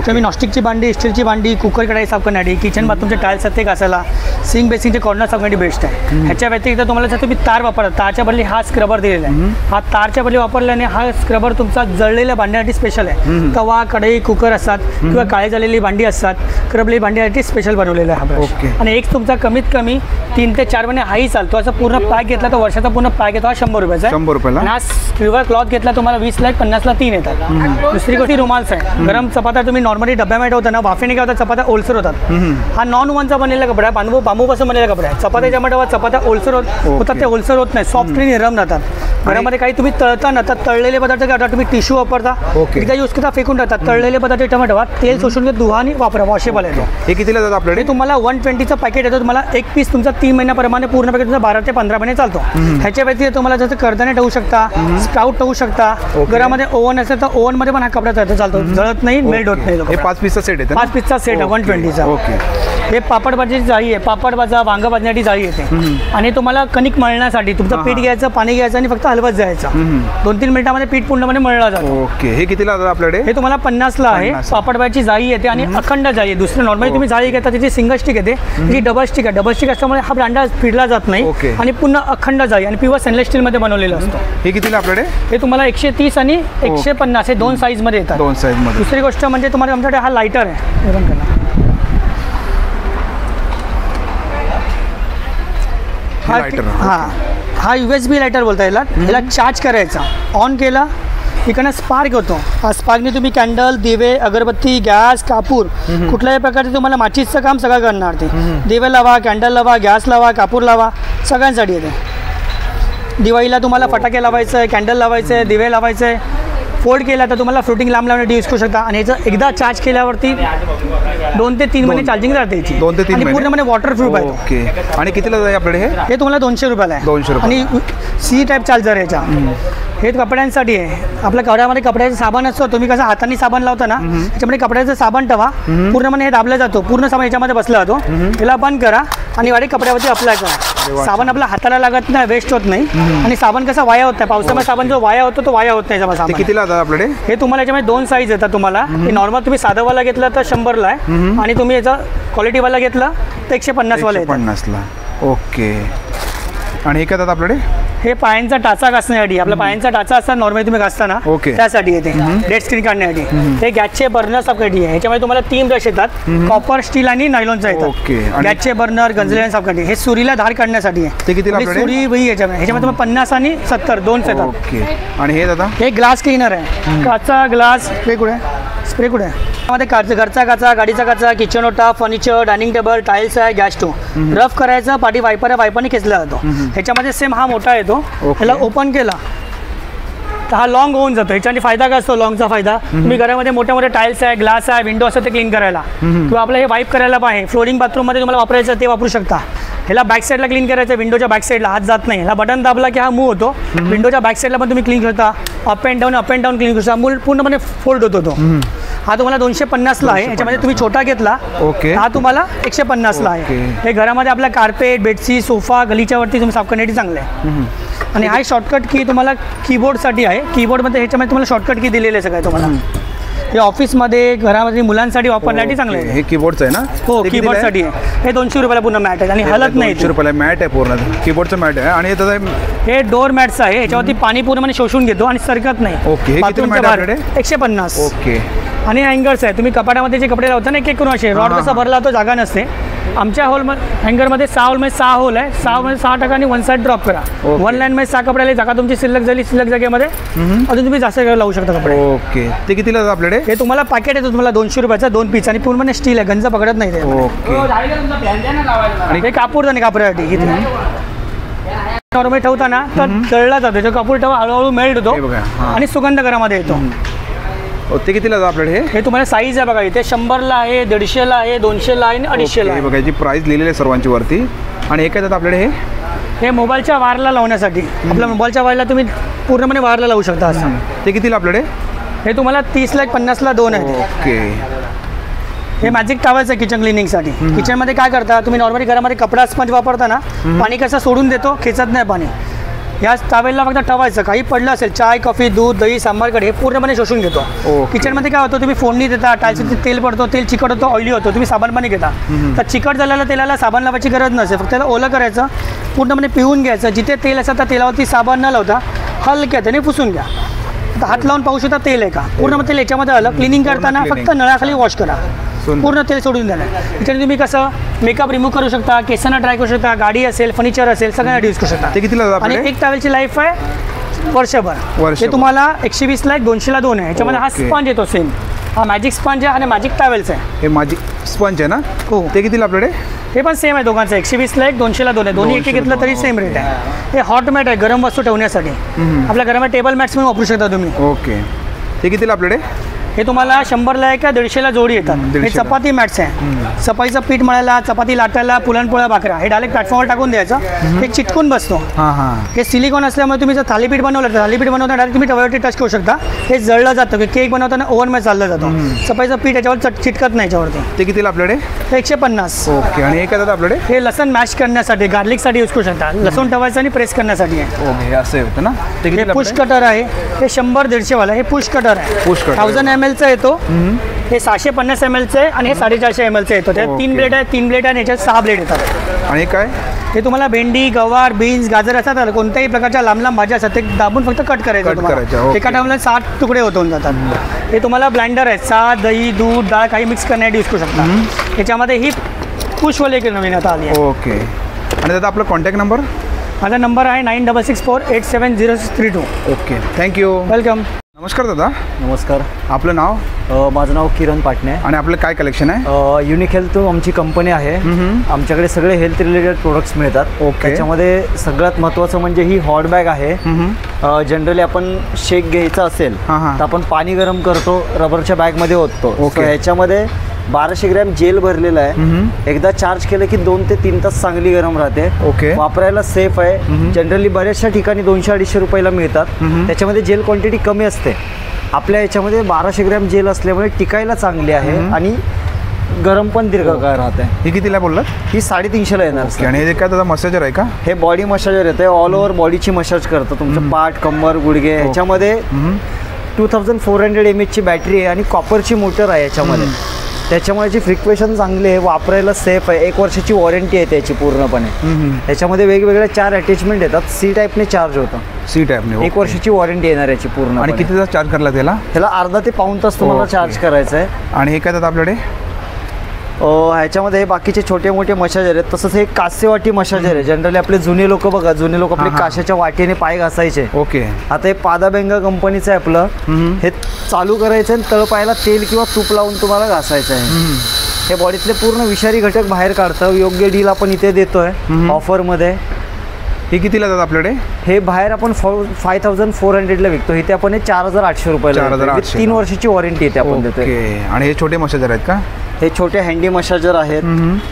तुम्ही नॉस्टिकची भांडी, स्टीलची भांडी, कुकर कढाई साफ करण्यासाठी, किचन बाथरूमचे टाईल्स ते घासायला, सिंक बेसिंगचे कॉर्नर साफ करण्यासाठी बेस्ट आहे. ह्याच्या व्यतिरिक्त तुम्हाला जर तुम्ही तार वापरता, तारच्या बदली हा स्क्रबर दिलेला आहे. हा तारच्या बदली वापरल्याने हा स्क्रबर तुमचा तुमचा जळलेल्या भांड्यासाठी स्पेशल आहे. तवा, कढई, कुकर असतात किंवा काळे झालेली भांडी असतात, करपलेली भांड्यासाठी स्पेशल बनवलेलं आहे हा ब्रश. आणि एक तुमचा कमीत कमी 3 ते 4 महिने हाही चालतो. असं पूर्ण पॅक घेतला तर वर्षाचा पूर्ण पॅक येतो हा 100 रुपयाचा. 100 रुपयाला. आणि हा सिल्वर क्लॉथ घेतला तुम्हाला 20 ला 50 ला 3 येतात. दुसरी गोष्ट रुमाल्स आहे. गरम चपात्या तुम्ही नॉर्मली डब्यामध्ये होता ना, वाफेने काय होतात चपात्या ओलसर होतात. हा नॉन ओव्हनचा बनलेला कपडा आहे, बांबूपासून बनलेला कपडा आहे. चपात्याच्या मध्ये चपात्या ओलसर होतात, ते ओलसर होत नाही, सॉफ्ट आणि नरम राहतात. घरामध्ये काही तुम्ही तळता ना, तर तळलेले पदार्थ काय तुम्ही टिश्यू वापरता, एकदा यूज करता फेकून टाकतात. तळलेले पदार्थ टमाटो तेल शोषून घेत धुवा आणि वापरा, वॉशेबल येतो. हे कितीला जातं आपल्याकडे? हे तुम्हाला 120चं पॅकेट येतो. तुम्हाला एक पीस तुमचा 3 महिन्याप्रमाणे पूर्ण पॅकेट तुमचा 12 ते 15 महिने चालतो. ह्याच्या व्यतिरिक्त तुम्हाला जसं कडधान्य ठेवू शकता, स्प्राउट ठेवू शकता. घरामध्ये ओव्हन असेल तर ओव्हनमध्ये पण हा कपडा चालतो, जळत नाही, मेल्ट होत नाही. हे 5 पीसचा सेट येते. 5 पीसचा सेट आहे 120चा. ओके. हे पापड भाजीची जाळी आहे, पापड भाजा, वांग भाजण्यासाठी जाळी येते. आणि तुम्हाला कणिक मळण्यासाठी तुमचं पीठ घ्यायचं, पाणी घ्यायचं आणि फक्त हलवत जायचं. 2-3 मिनिटामध्ये पीठ पूर्णपणे मळला जातो. ओके. हे कितीला जातं आपल्याकडे? हे तुम्हाला 50ला आहे. पापड भाजीची जाळी येते आणि अखंड जाळी आहे. दुसरं नॉर्मली तुम्ही जाळी घेता त्याची सिंगल स्टिक येते, जी डबल स्टिक आहे. डबल स्टिक असल्यामुळे हा अंडा फिरला जात नाही आणि पुन्हा अखंड जाळी आणि प्युअर स्टेनलेस स्टीलमध्ये बनवलेलं असतं. हे कितीला आपल्याकडे? हे तुम्हाला 130 आणि 150 हे 2 साईजमध्ये येतात. 2 साईजमध्ये. दुसरी गोष्ट म्हणजे तुम्हाला आमच्याकडे हा लायटर आहे. हा USB लायटर बोलता याला. याला चार्ज करायचा, ऑन केला इकडनं स्पार्क होतो. हा स्पार्कने तुम्ही कॅन्डल, दिवे, अगरबत्ती, गॅस, कापूर कुठल्याही प्रकारचे तुम्हाला माचीसचं काम सगळं करणार ते. दिवे लावा, कॅन्डल लावा, गॅस लावा, कापूर लावा, सगळ्यांसाठी येते. दिवाळीला तुम्हाला फटाके लावायचं आहे, कॅन्डल लावायचं आहे, दिवे लावायचं आहे. फोल्ड केला तर तुम्हाला फ्लोटिंग लांब लावण्यासाठी यूज करू शकता. आणि याचं एकदा चार्ज केल्यावरती 2 ते 3 महिने चार्जिंग राहते याची. 2 ते 3 महिने पूर्णपणे वॉटरप्रूफ आहे. ओके. आणि कितीला जाईल आपल्याकडे? हे तुम्हाला 200 रुपयाला आहे. 200 रुपये. आणि C टाईप चार्जर याच्या. हे कपड्यांसाठी आहे. आपल्या कपड्यामध्ये कपड्याचे साबण असतो, तुम्ही कसं हाताने साबण लावता ना, त्याच्यामध्ये कपड्याचं साबण ठेवा, पूर्णपणे हे दाबलं जातो, पूर्ण साबण याच्यामध्ये बसला जातो. याला बंद करा आणि वाडी कपड्यावरती अप्लाय करा. साबण आपल्या हाताला लागत नाही, वेस्ट होत नाही. आणि साबण कसा वाया होत नाही. पावसामध्ये साबण जो वाया होतो तो वाया होत नाही याच्यामध्ये. कितीला जातात आपल्याकडे? हे तुम्हाला याच्यामध्ये 2 साईज येतात तुम्हाला. हे नॉर्मल तुम्ही साधावाला घेतला तर 100ला आहे आणि तुम्ही याचा क्वालिटीवाला घेतला तर 150 वाला येतो. 150ला. ओके. आणि हे काय जातात आपल्याकडे? हे पायांचा टाचा घासण्यासाठी, आपल्या पायांचा टाचा असतात नॉर्मली तुम्ही घासताना, त्यासाठी येते. डेड स्क्रीन काढण्यासाठी. हे गॅसचे बर्नर सबसाठी आहे. ह्याच्यामध्ये तुम्हाला 3 ब्रश येतात, कॉपर, स्टील आणि नायलॉनचा येतात. गॅसचे बर्नर, गंजले सबसाठी. हे सुरीला धार काढण्यासाठी आहे. सुरी वही ह्याच्यामध्ये तुम्हाला 50 आणि 70 2 येतात. ओके. आणि हे दादा? हे ग्लास क्लीनर आहे. काचा, ग्लास, स्प्रे कुठे स्प्रे कुठे त्यामध्ये घरचा काचा, गाडीचा काचा, किचन ओटा, फर्निचर, डायनिंग टेबल, टाईल्स आहे, गॅस स्टोव्ह. रफ करायचा, पाठी वायपरने खेचला जातो. ह्याच्यामध्ये सेम हा मोठा येतो. ह्याला ओपन केला तर हा लॉंग होऊन जातो. ह्याच्याने फायदा काय असतो? लॉंगचा फायदा, तुम्ही घरामध्ये मोठे मोठे टाईल्स आहे, ग्लास आहे, विंडो असं ते क्लीन करायला किंवा आपलं हे वाईप करायला पण आहे. फ्लोरिंग बाथरूममध्ये तुम्हाला वापरायचं ते वापरू शकता. ह्याला बॅक साईडला क्लीन करायचं, विंडोच्या बॅक साईडला हात जात नाही. ह्याला बटन दाबला की हा मूव होतो. विंडोच्या बॅक साईडला पण तुम्ही क्लीन करता, अप अँड डाऊन क्लीन करू शकता. पूर्णपणे फोल्ड होतो तो. हा तुम्हाला 250ला आहे. याच्यामध्ये तुम्ही छोटा घेतला हा तुम्हाला 150ला आहे. हे घरामध्ये आपल्या कार्पेट, बेडशीट, सोफा, गलीच्यावरती तुम्ही साफ करण्यासाठी चांगलं आहे. आणि हा शॉर्टकट की तुम्हाला कीबोर्डसाठी आहे. कीबोर्डमध्ये ह्याच्यामध्ये तुम्हाला शॉर्टकट की दिलेले सगळं तुम्हाला. हे ऑफिसमध्ये, घरामध्ये मुलांसाठी वापरण्यासाठी चांगलं आहे. हे कीबोर्डचं आहे ना? हो, कीबोर्डसाठी आहे. हे 200 रुपयाला पूर्ण मॅट आहे आणि हलत नाही. 200 रुपयाला मॅट आहे पूर्ण, कीबोर्डचं मॅट आहे. आणि हे डोअर मॅट्स आहे. याच्यावरती पाणी पूर्णपणे शोषून घेतो आणि सरकत नाही. ओके. हे किती मॅट आहे? 150. ओके. आणि हँगर्स आहे. तुम्ही कपाटामध्ये जे कपडे लावता ना, एक करून असे रॉड कसा भरला तो जागा नसते. आमच्या हँगरमध्ये 6 होलमध्ये 6 होल आहे. 6 मध्ये 6 टक्क्यांनी 1 साईड ड्रॉप करा. 1 लाईनमध्ये 6 कपड्याला जागा तुमची शिल्लक झाली. शिल्लक जागेमध्ये अजून तुम्ही जास्त लावू शकता कपडे. ओके. ते कितीला जातात आपल्याकडे? हे तुम्हाला पॅकेट येतो तुम्हाला 200 रुपयाचा 2 पीस आणि पूर्णपणे स्टील आहे, गंज पकडत नाही ते. ओके. आणि हे कापूर आणि कापडासाठी इथे नॉर्मली ठेवताना तर जळला जातो. जो कापूर ठेवा हळूहळू मेल्ट होतो आणि सुगंध घरामध्ये येतो. ते कितीला जातात आपल्याकडे? हे तुम्हाला साईज आहे बघा, इथे 100ला आहे, 150ला आहे, 200ला आहे आणि 250ला आहे. बघा याची प्राइस लिहिलेली आहे सर्वांची वरती. आणि हे काय जातात आपल्याकडे? हे मोबाईलच्या वायरला लावण्यासाठी. आपल्या मोबाईलच्या वायरला तुम्ही पूर्णपणे वायरला लावू शकता असं. ते कितीला आपल्याकडे? हे तुम्हाला 30ला 50ला 2 आहे. ओके. हे मॅजिक टॉवेल्स आहे किचन क्लिनिंगसाठी. किचनमध्ये काय करता तुम्ही नॉर्मली घरामध्ये कपडा स्पंज वापरता ना, पाणी कसं सोडून देतो, खेचत नाही पाणी. या टॉवेलला फक्त ठेवायचं, काही पडलं असेल चाय, कॉफी, दूध, दही, सांबार हे पूर्णपणे शोषून घेतो. किचनमध्ये काय होतं, तुम्ही फोडणी देता, टाईल्सवरती तेल पडतो, तेल चिकट होतं, ऑइली होतो, तुम्ही साबण पाणी घेता तर चिकट झालेल्या तेलाला साबण लावायची गरज नसते. फक्त त्याला ओलं करायचं, पूर्णपणे पिळून घ्यायचं. जिथे तेल असेल त्या तेलावरती साबण न लावता हलक्या त्याने पुसून घ्या. आता हात लावून पाहू शकता तेल आहे का, पूर्ण तेल याच्यामध्ये आलं. क्लिनिंग करताना फक्त नळाखाली वॉश करा, पूर्ण तेल सोडून द्या. त्याच्याने तुम्ही कसं मेकअप रिमूव्ह करू शकता, केसांना ड्राय करू शकता, गाडी असेल, फर्निचर असेल, सगळ्यांना यूज करू शकता. ते कितीला जातं आणि आपल्याकडे? एक टॉवेलची लाईफ आहे वर्षभर. ते तुम्हाला 120ला 1, 200ला 2 आहे. ह्याच्यामध्ये हा स्पंज येतो सेम, हा मॅजिक स्पंज आहे आणि मॅजिक टॉवेल्स आहे. हे मॅजिक स्पंज आहे ना? हो. ते कितीला आपल्याकडे? हे पण सेम आहे दोघांचं, 120ला 1, 200ला 2 आहे. दोन्ही एक घेतलं तरी सेम रेट आहे. हे हॉट मॅट आहे, गरम वस्तू ठेवण्यासाठी. आपल्या घरामध्ये टेबल मॅट्स म्हणून वापरू शकता तुम्ही. ओके. ते कितीला आपल्याकडे? हे तुम्हाला 100ला का 150ला जोडी येतात. हे चपाती मॅट्स आहे. चपातीचं पीठ मळायला, चपाती लाटायला, पुरणपोळ्या भाकऱ्या हे डायरेक्ट प्लॅटफॉर्मवर टाकून द्यायचं, ते चिटकून बसतो. हे सिलिकॉन असल्यामुळे तुम्ही जर थालीपीठ बनवलं तर थालीपीठ बनवताना डायरेक्ट तुम्ही तव्यावरती टच करू शकता. हे जळलं जातं, की केक बनवताना ओव्हनमध्ये चाललं जातं. चपातीचं पीठ याच्यावर चिटकत नाही याच्यावरती. ते कितीला आपल्याकडे? 150. ओके. आणि हे काय जातं आपल्याकडे? हे लसण मॅश करण्यासाठी, गार्लिकसाठी यूज करू शकता. लसूण ठेवायचं आणि प्रेस करण्यासाठी आहे. ओके, असं होतं ना. हे पुश कटर आहे. हे 100-150 वाला हे पुश कटर आहे. 1000 ml येतो. हे 650 ml आहे आणि हे 450 ml येतो. त्यात 3 ब्लेड आहे, 3 ब्लेड आणि याच्यात 6 ब्लेड येतात. आणि काय? हे तुम्हाला भेंडी, गवार, बीन्स, गाजर असतात, कोणत्याही प्रकारच्या लांब लांब भाज्या असतात, ते दाबून फक्त कट करायचं. एका टाइमला 60 तुकडे होऊन जातात. हे तुम्हाला ब्लेंडर आहे, साध, दही, दूध, डाळ काही मिक्स करण्यासाठी यूज करू शकता. याच्यामध्ये ही पुशवाले एक नवीन आता आली आहे. ओके. आणि दादा आपला कॉन्टॅक्ट नंबर? माझा नंबर आहे 9664870632. Okay, thank you. वेलकम. नमस्कार दादा. नमस्कार. आपलं नाव? माझं नाव किरण पाटणे. आणि आपलं काय कलेक्शन आहे? युनिक हेल्थ आमची कंपनी आहे. आमच्याकडे सगळे हेल्थ रिलेटेड प्रोडक्ट्स मिळतात. त्याच्यामध्ये सगळ्यात महत्त्वाचं म्हणजे ही हॉट बॅग आहे. जनरली आपण शेक घ्यायचा असेल तर आपण पाणी गरम करतो, रबरच्या बॅगमध्ये ओततो. ह्याच्यामध्ये 1200 ग्रॅम जेल भरलेला आहे. एकदा चार्ज केलं की 2 ते 3 तास चांगली गरम राहते. ओके. वापरायला सेफ आहे. जनरली बऱ्याचशा ठिकाणी 200-250 रुपयाला मिळतात. त्याच्यामध्ये जेल क्वांटिटी कमी असते. आपल्या याच्यामध्ये 1200 ग्रॅम जेल असल्यामुळे टिकायला चांगली आहे आणि गरम पण दीर्घकाळ राहते. ही कितीला बोललात? ही 350ला येणार. आणि हे काय दादा मसाजर आहे का? हे बॉडी मसाजर येते. ऑल ओव्हर बॉडीची मसाज करतं, तुमचं पाठ, कंबर, गुडघे. ह्याच्यामध्ये 2400 mAh ची बॅटरी आहे आणि कॉपरची मोटर आहे याच्यामध्ये. त्याच्यामुळे जी फ्रिक्वेशन चांगली आहे, वापरायला सेफ आहे. 1 वर्षाची वॉरंटी आहे त्याची पूर्णपणे. त्याच्यामध्ये वेगवेगळ्या 4 अटॅचमेंट येतात. C टाईपने चार्ज होतं. C टाईपने 1 वर्षाची वॉरंटी येणार याची पूर्ण. आणि किती तास चार्ज करायला त्याला? त्याला अर्धा ते पाऊण तास तुम्हाला चार्ज करायचं आहे. आणि हे काय दादा आपल्याकडे? ह्याच्यामध्ये हे बाकीचे छोटे मोठे मशाजर आहेत. तसंच हे कासेवाटी मशाजर आहे. जनरली आपले जुने लोक बघा, जुने लोक आपले काशाच्या वाटीने पाय घासायचे. ओके. आता हे पादाबेंगा कंपनीचं आहे आपलं. हे चालू करायचं आणि तळपायला तेल किंवा तूप लावून तुम्हाला घासायचं आहे. हे बॉडीतले पूर्ण विषारी घटक बाहेर काढतं. योग्य डील आपण इथे देतोय ऑफरमध्ये. हे कितीला जातात आपल्याकडे? हे बाहेर आपण 5400ला विकतो. इथे आपण हे 4800 रुपयाला. 3 वर्षाची वॉरंटी येते आपण देतोय. आणि हे छोटे मशाजर आहेत का? हे छोटे हँडी मशाजर आहेत.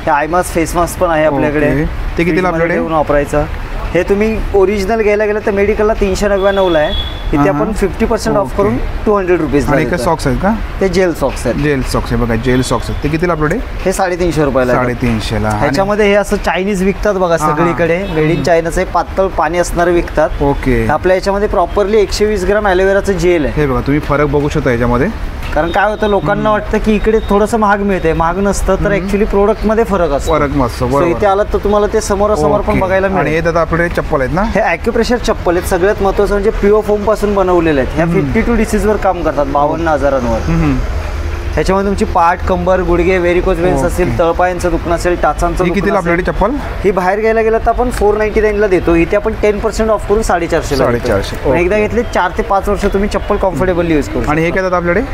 हे आय मास्क, फेस मास्क पण आहे आपल्याकडे. ते कितीला आपल्याकडे वापरायचं? हे तुम्ही ओरिजिनल घ्यायला गेलं तर मेडिकलला 399ला आहे. इथे आपण 50% ऑफ करून 200 रुपीज. आणि काय सॉक्स आहेत का? ते जेल सॉक्स आहेत. जेल सॉक्स आहे बघा, जेल सॉक्स आहेत. ते कितीला आपल्याकडे? हे 350 रुपयाला. 350ला. ह्याच्यामध्ये हे असं चायनीज विकतात बघा सगळीकडे. मेड इन चायनाचं हे पातळ पाणी असणारे विकतात. ओके. आपल्या याच्यामध्ये प्रॉपरली 120 ग्रॅम ॲलोवेराचं जेल आहे. हे बघा, तुम्ही फरक बघू शकता याच्यामध्ये. कारण काय होतं, लोकांना वाटतं की इकडे थोडंसं महाग मिळते. महाग नसतं, तर ऍक्च्युली प्रोडक्टमध्ये फरक असतो. फरक मस्त. इथे आलात तर तुम्हाला ते समोरासमोर पण बघायला मिळेल. आणि हे दादा आपल्याकडे चप्पल आहेत ना? हे ॲक्युप्रेशर चप्पल आहेत. सगळ्यात महत्त्वाचं म्हणजे प्युअर फोम पासून बनवलेले आहेत. ह्या 52 डिसीजवर काम करतात, 52,000वर. ह्याच्यामध्ये तुमची पाठ, कंबर, गुडघे, व्हेरिकोज वेन्स असेल, तळपायांचं दुखणं असेल, टाचांचं. कितीला आपल्याकडे चप्पल? ही बाहेर घ्यायला गेलं तर आपण 499ला देतो. इथे आपण 10% ऑफ करून 450. एकदा घेतले 4 ते 5 वर्ष तुम्ही चप्पल कम्फर्टेबली यूज करू. आणि हे काय दादा आपल्याकडे?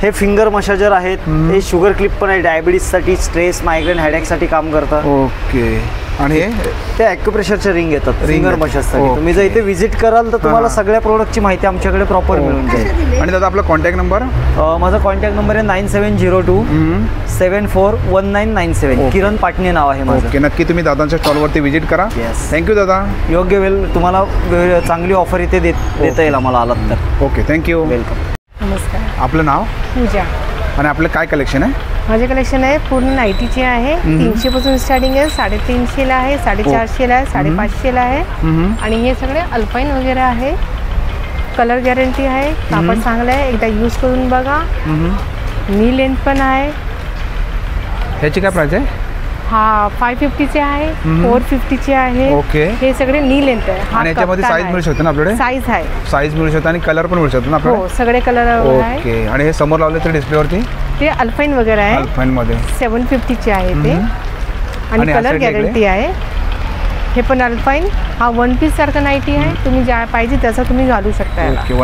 हे फिंगर मसाजर आहेत. हे शुगर क्लिप पण आहे. डायबिटीजसाठी, स्ट्रेस, मायग्रेन, हेडेकसाठी काम करतात. ओके. आणि ते ॲक्युप्रेशरचे रिंग येतात फिंगर मसाजसाठी. तुम्ही जर इथे व्हिजिट कराल तर तुम्हाला सगळ्या प्रोडक्टची माहिती आमच्याकडे प्रॉपर मिळून जाईल. आणि दादा आपला कॉन्टॅक्ट नंबर? माझा कॉन्टॅक्ट नंबर आहे 9702 741997. किरण पाटणे नाव आहे माझं. ओके. नक्की तुम्ही दादांच्या स्टॉलवरती व्हिजिट करा. थँक्यू दादा. योग्य वेळ तुम्हाला चांगली ऑफर इथे देता येईल आम्हाला आलात तर. Okay, thank you. वेलकम. नमस्कार. आपलं नाव? पूजा. आणि आपलं काय कलेक्शन आहे? माझे कलेक्शन आहे पूर्ण नाईटीचे आहे. 300 पासून स्टार्टिंग आहे, 350ला आहे, 450ला आहे, 550ला आहे. आणि हे सगळे अल्पाईन वगैरे आहे. कलर गॅरंटी आहे. कापड चांगलं आहे, एकदा यूज करून बघा. नी लेंथ पण आहे. ह्याची काय प्राइस आहे? हा 550चे आहे, 450चे आहे. ओके. हे सगळे नी लेंथ आहे. आणि याच्यामध्ये साईज मिळू शकते ना आपल्याकडे? साईज आहे. साईज मिळू शकते आणि कलर पण मिळू शकतो ना आपल्याकडे? हो, सगळे कलर आहे. ओके. आणि हे समोर लावले तर डिस्प्लेवरती ते अल्पाईन वगैरे आहे. अल्पाईन मध्ये 750चे आहे ते. आणि कलर गॅरंटी आहे. हे पण अल्पाईन. हा वन पीस सारखं नाईटी आहे. तुम्ही ज्या पाहिजे त्याचा तुम्ही घालू शकता. ओके.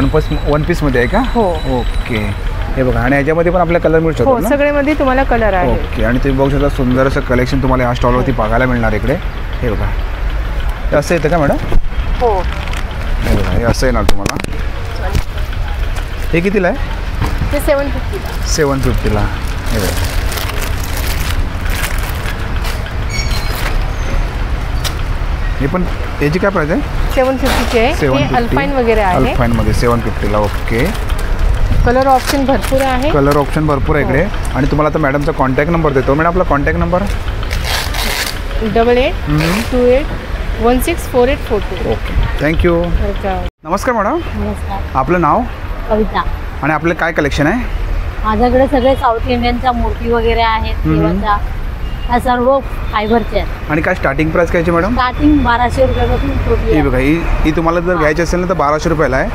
वन पीस मध्ये आहे का? हो. ओके. हे बघा आणि याच्यामध्ये पण आपल्याला कलर मिळू शकतो हो, सगळ्यामध्ये तुम्हाला कलर आहे. ओके. आणि तुम्ही बघू शकता सुंदर असं कलेक्शन तुम्हाला या स्टॉलवरती बघायला मिळणार इकडे. हे बघा. हे असं येतं का मॅडम? हो. हे बघा हे असं येणार तुम्हाला. हे कितीला आहे? ते 750ला. 750ला. हे बघा. हे पण याची काय प्राइस आहे? 750ची आहे. 750. अल्पाईन वगैरे आहे. अल्पाईन मध्ये 750ला. ओके. कलर ऑप्शन भरपूर आहे. कलर ऑप्शन भरपूर आहे इकडे. आणि तुम्हाला आता मॅडमचा कॉन्टॅक्ट नंबर देतो. मॅडम आपला कॉन्टॅक्ट नंबर 8828164842. ओके. थँक्यू. नमस्कार मॅडम. नमस्कार. आपलं नाव? कविता. आणि आपलं काय कलेक्शन आहे? माझ्याकडे सगळे साऊथ इंडियनच्या मूर्ती वगैरे आहेत देवाच्या. ह्या सर्व फायबरचे आहेत. आणि काय स्टार्टिंग प्राइस काय मॅडम? स्टार्टिंग 1200 रुपयापासून सुरू ही बघा ही तुम्हाला जर घ्यायची असेल ना तर 1200 रुपयाला आहे.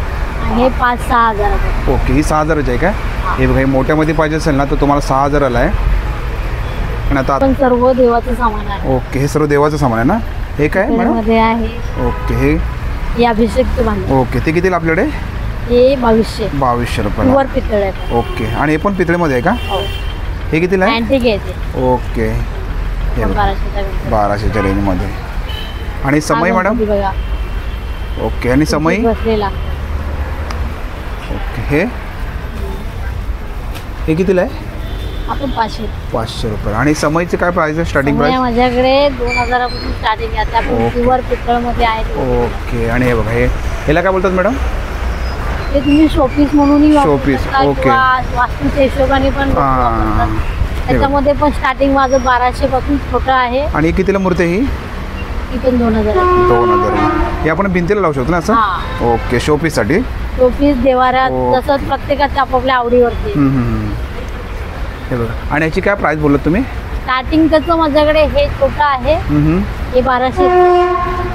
हे 5-6 हजार. ओके. ही 6000ची आहे का? हे बघा ही मोठ्यामध्ये पाहिजे असेल ना तर तुम्हाला 6000ला आहे. आणि आता पण सर्व देवाचं सामान आहे. ओके. हे सर्व देवाचं सामान आहे ना? हे काय मॅडम? मध्ये आहे. ओके. हे अभिषेकचं भांडे. ओके. ते कितीला आपल्याकडे? हे 2200 रुपयाला. वर पितळ आहे. ओके. आणि हे पण पितळेमध्ये आहे का? हो. हे कितीला आहे? अँटिक आहे ते. ओके. हे 1200च्या रेंजमध्ये. आणि समय मॅडम? ओके. आणि समय? बसलेला. ओके. हे कितीला आहे? आपण 500 रुपये. आणि समयची काय प्राइस आहे? स्टार्टिंग प्राइस माझ्याकडे 2000 पासून स्टार्टिंग आहे. आपण प्युअर पितळ मध्ये आहे. ओके. आणि हे बघा ह्याला काय बोलतात मॅडम? ते तुम्ही शोपीस म्हणूनही शोपीस. ओके. वास्तूच्या हिशोबाने पण त्याच्यामध्ये पण स्टार्टिंग माझं 1200 पासून छोटं आहे. आणि कितीला मूर्ती ही? ती पण 2000. हे आपण भिंतीला लावू शकतो ना असं? ओके. शोपीस साठी. शोपीस देवाऱ्यात तसंच प्रत्येकाच्या आपापल्या आवडीवरती. हे बघा. आणि याची काय प्राइस बोलत तुम्ही? स्टार्टिंग त्याचं माझ्याकडे हे छोटं आहे. हे 1200.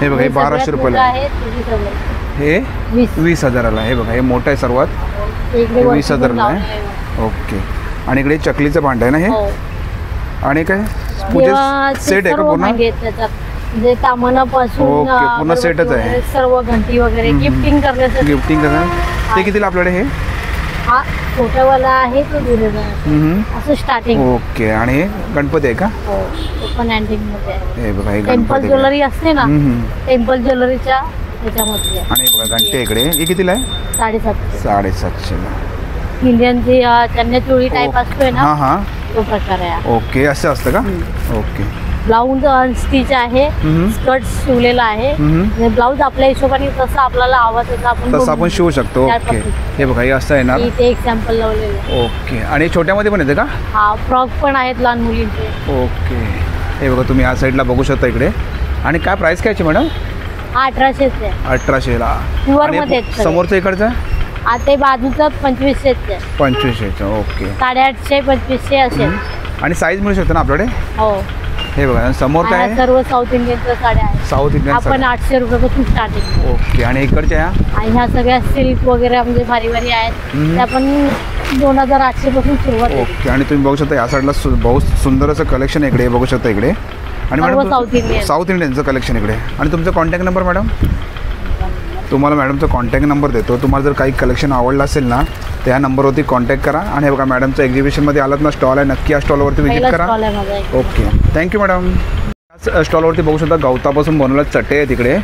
हे बघा हे 1200 रुपयाला आहे. हे 20,000ला. हे बघा हे मोठं आहे सर्वात. 20,000ला आहे. ओके. आणि इकडे चकलीचं भांड आहे ना हे? आणि काय सेट आहे का पूर्ण? जे कामनापासून पूर्ण सेटच आहे. सर्व घंटी वगैरे गिफ्टिंग करण्यासाठी. गिफ्टिंग करण्यासाठी. ते कितीला आपल्याकडे हे? हा छोटावाला आहे तो 2000 असं स्टार्टिंग. ओके. आणि हे गणपती आहे का? हो. पण अँटिक मध्ये आहे. हे बघा हे टेम्पल ज्वेलरी असते ना, टेम्पल ज्वेलरीच्या त्याच्यामध्ये. आणि बघा घंटे इकडे हे कितीला आहे? 750. ला. इंडियनची चन्याचोळी टाईप असतोय ना, तो प्रकार आहे. ओके. असं असतं का? ओके. ब्लाऊज अनस्टिच आहे. स्कर्ट शिवलेला आहे. ब्लाऊज आपल्या हिशोबाने जसं आपल्याला आवडतं तसं आपण शिवू शकतो. ओके. हे बघा हे असं येणार. इथे एक सॅम्पल लावलेलं. ओके. आणि छोट्यामध्ये पण येते का? हा फ्रॉक पण आहेत लहान मुलींचे. ओके. हे बघा तुम्ही या साईडला बघू शकता इकडे. आणि काय प्राइस काय मॅडम? 1800 आहे. 1800ला. समोरचं इकडचं? ते बाजूचं 2500 आहे. 2500. ओके. 850 2500 असेल. आणि साईज मिळू शकते ना आपल्याकडे? हो. हे बघा समोर काय? सर्व साऊथ इंडियनच्या साड्या आहेत. साऊथ इंडियन आपण 800 रुपयापासून स्टार्टिंग. ओके. आणि इकडच्या ह्या सगळ्या सिल्क वगैरे म्हणजे भारी भारी आहेत. त्या पण 2800 पासून सुरुवात. ओके. आणि तुम्ही बघू शकता या साईडला बहुत सुंदर असं कलेक्शन इकडे बघू शकता इकडे. आणि मॅडम साऊथ इंडियनचं कलेक्शन इकडे. आणि तुमचा कॉन्टॅक्ट नंबर मॅडम? तुम्हाला मॅडमचा कॉन्टॅक्ट नंबर देतो. तुम्हाला जर काही कलेक्शन आवडलं असेल ना त्या नंबरवरती कॉन्टॅक्ट करा. आणि हे बघा मॅडमचं एक्झिबिशनमध्ये आलात ना स्टॉल आहे, नक्की या स्टॉलवरती व्हिजिट करा. ओके. Thank you madam. याच स्टॉलवरती बघू शकता गवतापासून बनवलेल्या चटे आहेत इकडे.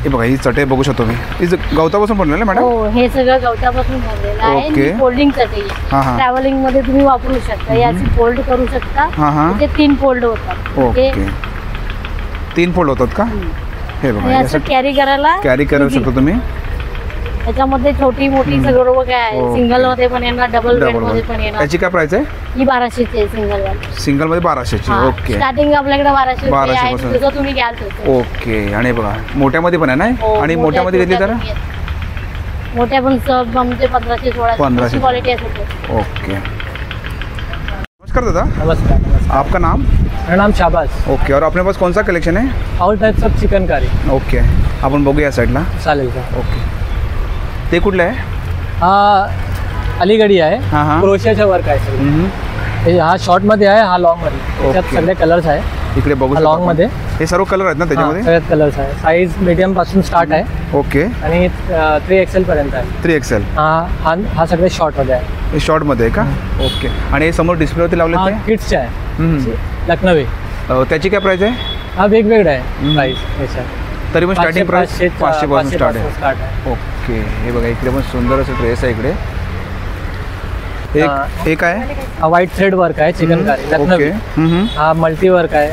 हे बघा ही चटे बघू शकतो मी. ही गवतापासून बनवलेलं मॅडम? हो. हे सगळं गवतापासून बनवलेलं आहे. ओके. फोल्डिंग चटे ट्रॅव्हलिंग मध्ये तुम्ही वापरू शकता. याची फोल्ड करू शकता. ते 3 फोल्ड होतात. ओके. 3 फोल्ड होतात का? हे बघा असं कॅरी करू शकता तुम्ही. त्याच्यामध्ये छोटी मोठी सगळं काय आहे. सिंगल मध्ये पण येणार, डबल बेड मध्ये पण येणार. याची काय प्राइस आहे? ही 1200 आहे सिंगल वाली. सिंगल मध्ये 1200. ओके. स्टार्टिंग आपल्याकडे 1200 आहे. जसं तुम्ही घ्याल तसं. ओके. आणि बघा मोठ्यामध्ये पण आहे ना? आणि मोठ्यामध्ये घेतली तर मोठ्या पण सब म्हणजे 1500-1600 क्वालिटी आहे. ओके. नमस्कार दादा. नमस्कार. आपका नाम? मेरा नाम शाबाज। ओके, और अपने पास कौन सा कलेक्शन है? ऑल टाइप्स ऑफ चिकन कारी। ओके, आपण बघूया साईडला. चालेल का? ओके, ते कुठलं आहे? हा अलीगडी आहे. क्रोशियाचा वर्क आहे सगळं. हा शॉर्टमध्ये आहे, हा लॉंगमध्ये. त्यात सगळे कलर्स आहे. इकडे बघू शकता लॉंगमध्ये हे सर्व कलर आहेत ना त्याच्यामध्ये? सगळ्यात कलर्स आहे. साईज मीडियम पासून स्टार्ट आहे. ओके, आणि 3XL पर्यंत आहे. 3XL. हा सगळे शॉर्टमध्ये आहे. हे शॉर्टमध्ये आहे का? ओके, आणि हे समोर डिस्प्लेवरती लावले ते किड्सचे आहे. लखनवी. त्याची काय प्राइस आहे? हा वेगवेगळा आहे प्राइस याच्या. तरी पण स्टार्टिंग प्राइस 500 पासून स्टार्ट आहे. स्टार्ट आहे. ओके, हे बघा इकडे पण सुंदर असं ड्रेस आहे इकडे. एक आहे हा व्हाईट थ्रेड वर्क आहे चिकन कारी लखनवी. हा मल्टी वर्क आहे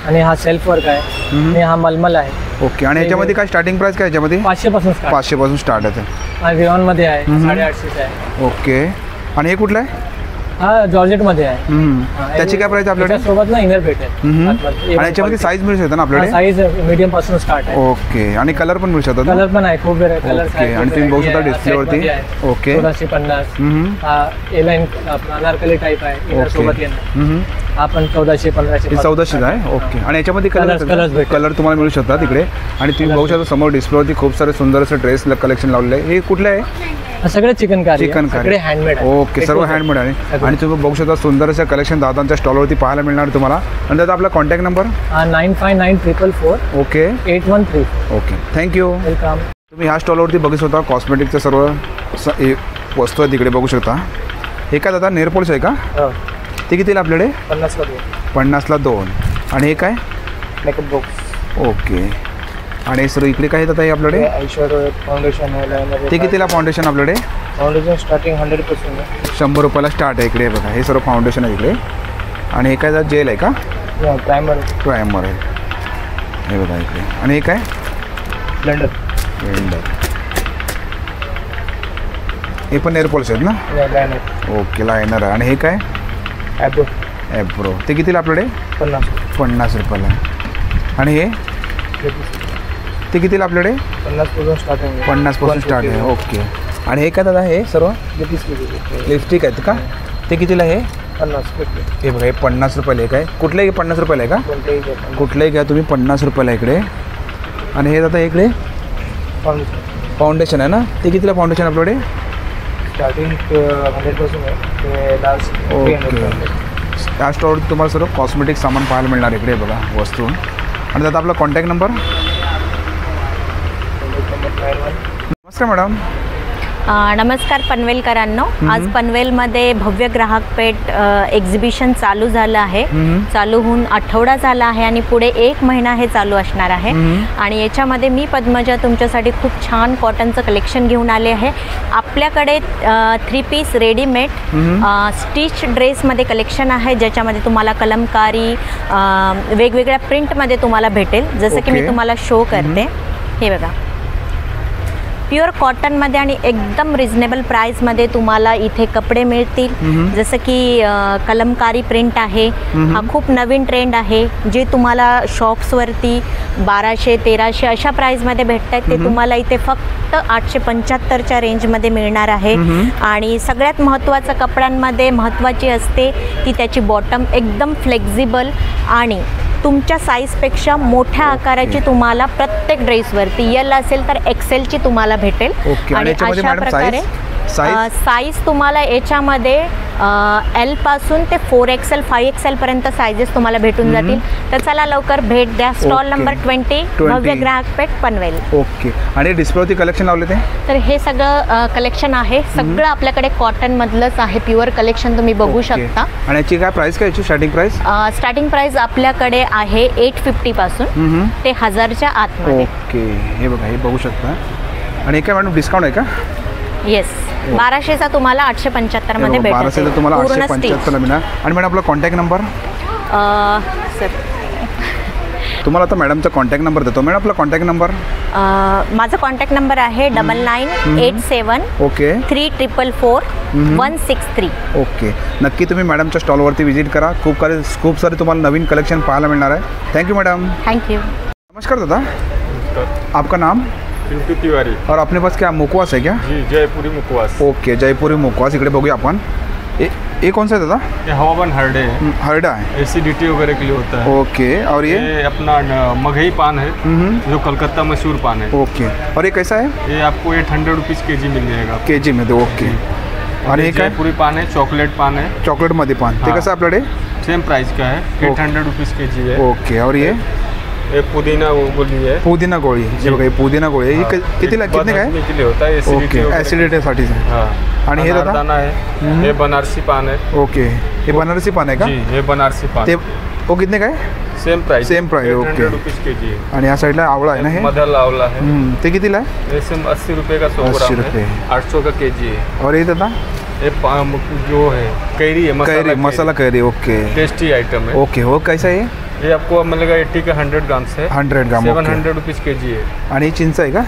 आणि हा सेल्फ वर्क आहे आणि हा मलमल आहे. ओके, आणि याच्यामध्ये काय स्टार्टिंग प्राइस काय याच्यामध्ये? 500 पासून स्टार्ट. 500 पासून स्टार्ट आहे. हा विऑनमध्ये आहे. 850 आहे. ओके, आणि हे कुठलं आहे? हा जॉर्जेटमध्ये आहे. त्याची काय प्राइस आपल्याकडे? सोबत ना इनर भेट आहे. आणि याच्यामध्ये साईज मिळू शकतो ना आपल्याकडे? साईज मीडियम पासून स्टार्ट आहे. ओके, आणि कलर पण मिळू शकतो? कलर पण आहे, खूप वेगळे कलर आहे. आणि तुम्ही बघू शकता डिस्प्लेवरती. ओके, 1450. हा ए लाईन अनारकली टाईप आहे. इनर सोबत येणार. हा पण 1400 1500. 1400 आहे. ओके, आणि याच्यामध्ये कलर तुम्हाला मिळू शकतात इकडे. आणि तुम्ही बघू शकता समोर डिस्प्लेवरती खूप सारे सुंदर असं ड्रेस कलेक्शन लावलेलं आहे. हे कुठलं आहे? सगळे चिकन कारी. चिकन कारी हँडमेड. ओके, सर्व हँडमेड आहे. आणि तुम्ही बघू शकता सुंदर असं कलेक्शन दादांच्या स्टॉलवरती पाहायला मिळणार तुम्हाला. आणि दादा आपला contact number? 959444. Okay, 813. Okay, thank you. Welcome. तुम्ही ह्या स्टॉलवरती बघू शकता कॉस्मेटिकचं सर्व वस्तू आहे तिकडे बघू शकता. हे काय दादा नेर पॉलिश आहे का? ते कितीला आपल्याकडे? 50ला 2. आणि हे काय? Makeup box. ओके, आणि सर इकडे काय येतात आहे आपल्याकडे? आयशॅडो फाउंडेशन आहे. ते कितीला फाउंडेशन आपल्याकडे? फाउंडेशन स्टार्टिंग 100% आहे. 100 रुपयाला स्टार्ट आहे इकडे बघा. हे सर्व फाउंडेशन आहे इकडे. आणि हे काय जेल आहे का? प्रायमर. प्रायमर आहे हे बघा इकडे. आणि हे काय? ब्लेंडर. हे पण नेल पॉलिश आहेत ना? लायनर. ओके, लायनर आहे. आणि हे काय? ॲब्रो. ते कितीला आपल्याकडे? 50 रुपयाला. आणि हे ते कितीला आपल्याकडे? 50 पासून स्टार्ट आहे. ओके, आणि हे काय दादा? हे सर्व लिपस्टिक आहेत का? ते कितीला आहे? 50. हे बघा हे 50 रुपयाला आहे. काय कुठलंही 50 रुपयाला आहे का? कुठलंही घ्या तुम्ही 50 रुपयाला इकडे. आणि हे दादा इकडे फाउंडेशन आहे ना? ते कितीला फाउंडेशन आपल्याकडे? स्टार्टिंग 100% आहे. लास्ट. ओके, या स्टोअरवर तुम्हाला सर्व कॉस्मेटिक सामान पाहायला मिळणार इकडे बघा वस्तू. आणि दादा आपला कॉन्टॅक्ट नंबर? नमस्कार मॅडम. नमस्कार पनवेलकरांनो. आज पनवेलमध्ये भव्य ग्राहक पेठ एक्झिबिशन चालू झालं आहे. चालू होऊन आठवडा झाला आहे आणि पुढे 1 महिना हे चालू असणार आहे. आणि याच्यामध्ये मी पद्मजा तुमच्यासाठी खूप छान कॉटनचं कलेक्शन घेऊन आले आहे. आपल्याकडे 3 पीस रेडीमेड स्टिच ड्रेसमध्ये कलेक्शन आहे, ज्याच्यामध्ये तुम्हाला कलमकारी वेगवेगळ्या प्रिंटमध्ये तुम्हाला भेटेल. जसं की मी तुम्हाला शो करते. हे बघा, प्युअर कॉटनमध्ये आणि एकदम रिजनेबल प्राईसमध्ये तुम्हाला इथे कपडे मिळतील. जसं की कलमकारी प्रिंट आहे. हा खूप नवीन ट्रेंड आहे, जे तुम्हाला शॉप्सवरती 1200-1300 अशा प्राईजमध्ये भेटत आहेत. ते तुम्हाला इथे फक्त 875च्या रेंजमध्ये मिळणार आहे. आणि सगळ्यात महत्त्वाचं कपड्यांमध्ये महत्त्वाची असते ती त्याची बॉटम एकदम फ्लेक्झिबल आणि तुमच्या साईजपेक्षा मोठ्या आकाराची तुम्हाला प्रत्येक ड्रेसवरती एल असेल तर एक्सेलची तुम्हाला भेटेल. आणि अशा प्रकारे साईज तुम्हाला याच्यामध्ये एल पासून ते 4XL 5XL पर्यंत साईजेस तुम्हाला भेटून जातील. तर चला लवकर भेट द्या. स्टॉल नंबर 20 भव्य ग्राहक पेठ पनवेल. ओके, आणि डिस्प्लेवरती कलेक्शन लावले ते? तर हे सगळं कलेक्शन आहे. सगळं आपल्याकडे कॉटनमधलंच आहे. प्युअर कलेक्शन तुम्ही बघू शकता. आणि याची काय प्राइस? काय याची स्टार्टिंग प्राइस? स्टार्टिंग प्राइस आपल्याकडे आहे 850 पासून ते 1000च्या आतमध्ये. ओके, हे बघा हे बघू शकता. आणि काय मॅडम डिस्काउंट आहे का? येस, 1200चा तुम्हाला 875 मध्ये भेटेल. 1200चा तुम्हाला 875 मिळणार. आणि मॅडम आपला कॉन्टॅक्ट नंबर? सर तुम्हाला आता मॅडमचा कॉन्टॅक्ट नंबर देतो. मॅडम आपला कॉन्टॅक्ट नंबर? माझा कॉन्टॅक्ट नंबर आहे 9987 ओके 344163. ओके, नक्की तुम्ही मॅडमच्या स्टॉलवरती विजिट करा. खूप सारे तुम्हाला नवीन कलेक्शन पाहायला मिळणार आहे. Thank you madam. थँक्यू. नमस्कार दादा, आपका नाम? पिंटू तिवारी. और अपने पास क्या मुखवास है क्या? जी, जयपुरी मुखवास. ओके, जयपुरी मुखवास इकडे बघूया आपण. ये कौन सा है दादा? ये हवाबन हरडे है, हरडा है, एसिडिटी वगैरह के लिए होता है। ओके। और ये अपना मगही पान है, जो कलकत्ता मशहूर पान है। ओके। और ये कैसा है? ये आपको 800 रुपीज़ केजी मिल जाएगा। केजी में दो, ओके। और ये जयपुरी पान है, चॉकलेट पान है, चॉकलेटमध्ये पान, ते कसं आपल्याकडे? सेम प्राइस का है, 800 रुपीज़ केजी है। ओके। और ये पुदीना गोली है, पुदीना गोळी, हे बघा, हे पुदीना गोळी आहे, ही कितीला, कितने काय? के लिए होता है, ओके, ॲसिडिटीसाठी। हाँ। आणि हे दादा? दाना है, ये बनारसी पान है। ओके, हे बनारसी पान आहे का? जी, ये बनारसी पान। ते वो कितने काय? Same price, same price, okay. 800 rupees KG है। आणि या साईडला आवळा आहे ना, हे मधल आवला है, ते कितीला आहे? ये सेम 80 रुपये का 100 ग्राम है, 800 का केजी है। और ये दादा? ये जो है कैरी है, मसाला कैरी, ओके, टेस्टी आइटम है। ओके। वो कैसा है? ये आपको मिलेगा 80 का 100 ग्राम्स है, 100 ग्राम, 700 रुपीज़ केजी है। आणि चिंच आहे का?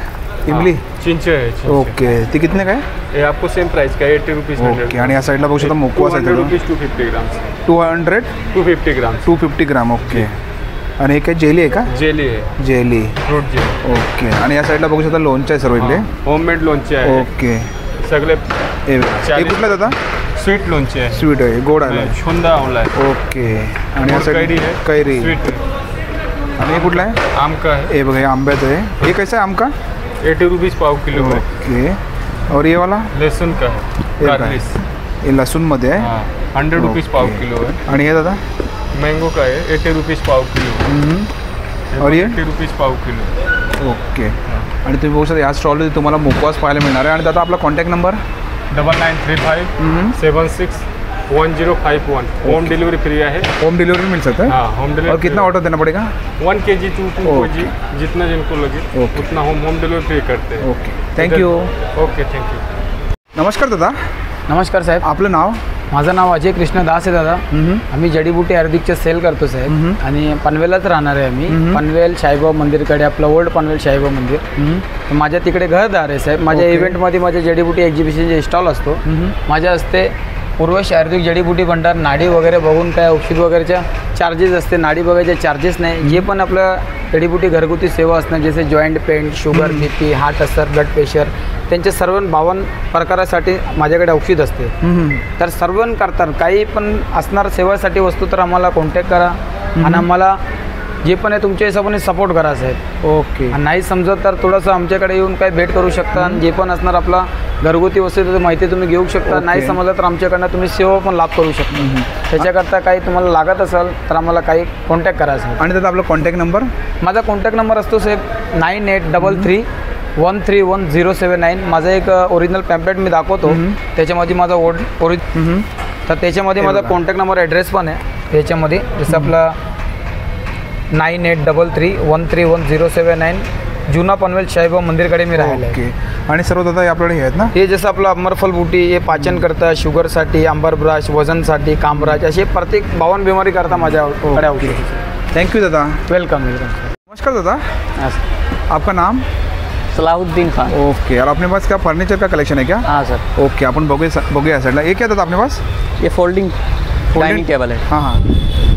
इमली? चिंच है, ओके। ते कितने काय? ये आपको सेम प्राइस का 80 रुपीज़। ओके। आणि या साईडला बघू शकता मुकवास आहे, 250 ग्राम्स, 250 ग्राम्स, 250 ग्राम, ओके। आणि हे काय जेली आहे का? जेली है, जेली, फ्रूट जेली, ओके। आणि या साईडला बघू शकता लोणचं आहे सर्व इकडे, होममेड लोणचे आहे, ओके, सगळे। हे कुठला दादा? स्वीट लोणचे आहे, स्वीट आहे, गोड आहे, छुंदा आवला है, ओके। आणि या कैरी साईड है, कैरी, स्वीट। आणि हे कुठला आहे? आम का है, हे बघा, हे आंब्याचं आहे, हे कैसा आहे? आम का 80 रुपीज़ पाव किलो है। ओके। और ये वाला लहसुन का है, गार्लिश, ये लहसुनमध्ये आहे, 100 रुपीज़ पाव किलो है। आणि हे दादा? मैंगो का है, 80 रुपीज़ पाव किलो। और ये 80 रुपीज़ पाव किलो। ओके। आणि तुम्ही बघू शकता या स्टॉलमध्ये तुम्हाला मुकवास पाहायला मिळणार आहे। आणि दादा आपला contact number? 9935 76 1051। Home delivery free है, होम डिलीवरी मिल सकता है? हाँ, होम डिलीवरी। और कितना ऑर्डर देना पड़ेगा? 1 kg 2 kg, जितना जिनको लगे उतना होम डिलीवरी फ्री करते हैं। Okay, thank you. Okay, thank you. नमस्कार दादा. नमस्कार साहेब. आपलं नाव? माझं नाव अजय कृष्ण दास आहे दादा. आम्ही जडीबुटी आयुर्वेदिकचे सेल करतो साहेब आणि पनवेललाच राहणार आहे आम्ही. पनवेल शाईबाबा मंदिरकडे, आपलं ओल्ड पनवेल शाईबाबा मंदिर. माझ्या तिकडे घरदार आहे साहेब. माझ्या इव्हेंटमध्ये माझ्या जडीबुटी एक्झिबिशनचे स्टॉल असतो. माझ्या हस्ते उर्वशी आयुर्वेदिक जडीबुटी भंडार, नाडी वगैरे बघून काय औषध वगैरेच्या चार्जेस असते, नाडी बघायचे चार्जेस नाही. जे पण आपलं जडीबुटी घरगुती सेवा असणं, जसे joint pain, sugar, BP, heart असर, ब्लड प्रेशर, त्यांचे सर्व 52 प्रकारासाठी माझ्याकडे औषध असते. तर सर्व करतात काही पण असणार सेवासाठी वस्तू तर आम्हाला कॉन्टॅक्ट करा आणि आम्हाला जे पण आहे तुमच्या हिशोबाने सपोर्ट करा साहेब. ओके. नाही समजत तर थोडंसं आमच्याकडे येऊन काय भेट करू शकता आणि जे पण असणार आपला घरगुती वस्तू माहिती तुम्ही घेऊ शकता. नाही समजलं तर आमच्याकडनं तुम्ही सेवा पण लाभ करू शकता. त्याच्याकरता काही तुम्हाला लागत असेल तर आम्हाला काही कॉन्टॅक्ट करा साहेब. आणि त्याचा आपला कॉन्टॅक्ट नंबर? माझा कॉन्टॅक्ट नंबर असतो साहेब 9833 131079. माझं एक ओरिजिनल पॅम्पलेट मी दाखवतो, त्याच्यामध्ये माझा तर त्याच्यामध्ये माझा कॉन्टॅक्ट नंबर ॲड्रेस पण आहे त्याच्यामध्ये. जसं आपला 9833 131079, जुना पनवेल शाईबाबा मंदिरकडे मी राहिलो. ओके. आणि सर्व दादा आपल्याकडे हे आहेत ना? हे जसं आपलं अमरफल बुटी, हे पाचन करता, शुगरसाठी अंबर ब्रश, वजनसाठी कामराज, असे प्रत्येक 52 बिमारी करता माझ्याकडे औषध. थँक्यू दादा. वेलकम. नमस्कार दादा. आपका नाम? सलाहुद्दीन खान. ओके. और अपने पास क्या फर्नीचर का कलेक्शन है क्या? हाँ सर. ओके. अपन बगुए या साइडला. ये क्या दादा अपने पास? ये फोल्डिंग डाइनिंग टेबल है. हाँ हाँ.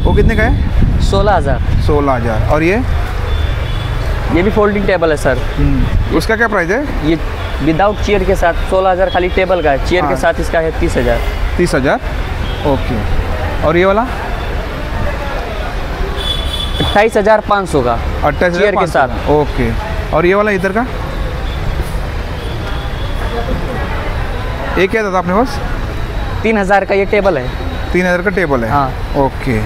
वो कितने का है? 16,000. 16,000. और ये भी फोल्डिंग टेबल है सर. उसका क्या प्राइस है? ये विदाउट चेयर के साथ 16,000 खाली टेबल का है. चेयर के साथ इसका है 30,000. 30,000. ओके. और ये वाला? 28,500 का. 28,500 चेयर के साथ. ओके. और ये वाला इधर का? ये क्या दादा अपने पास? 3,000 का ये टेबल है. 3,000 का टेबल है. हाँ. ओके.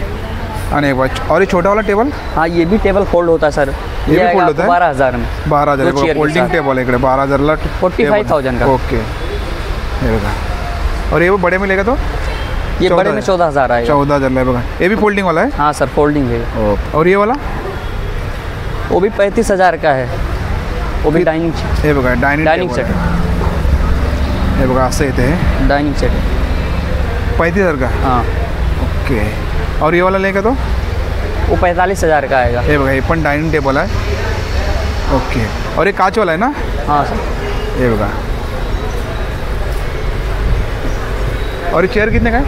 और ये छोटा वाला टेबल? हाँ, ये भी टेबल फोल्ड होता है सर. ये भी फोल्ड होता है? 12,000 में. 12,000 फोल्डिंग टेबल है इकडे. 12,000ला 45,000 का. ओके. हे बघा. और ये वो बड़े में लेगा तो? ये बड़े में 14,000 आएगा. 14,000 है बघा. ये भी फोल्डिंग वाला है? हाँ सर, फोल्डिंग है. और ये वाला? वो भी 35,000 का है. वो भी डाइनिंग. हे बघा, डाइनिंग सेट. हे बघा असं येते. डाइनिंग सेट 35,000 का. हाँ. ओके. और ये वाला लेगा तो? वो 45,000 का आएगा. हे बघा, हे पण डाइनिंग टेबल आहे. ओके. और ये काच वाला है ना? हाँ सर. हे बघा. और ये चेयर कितने का है?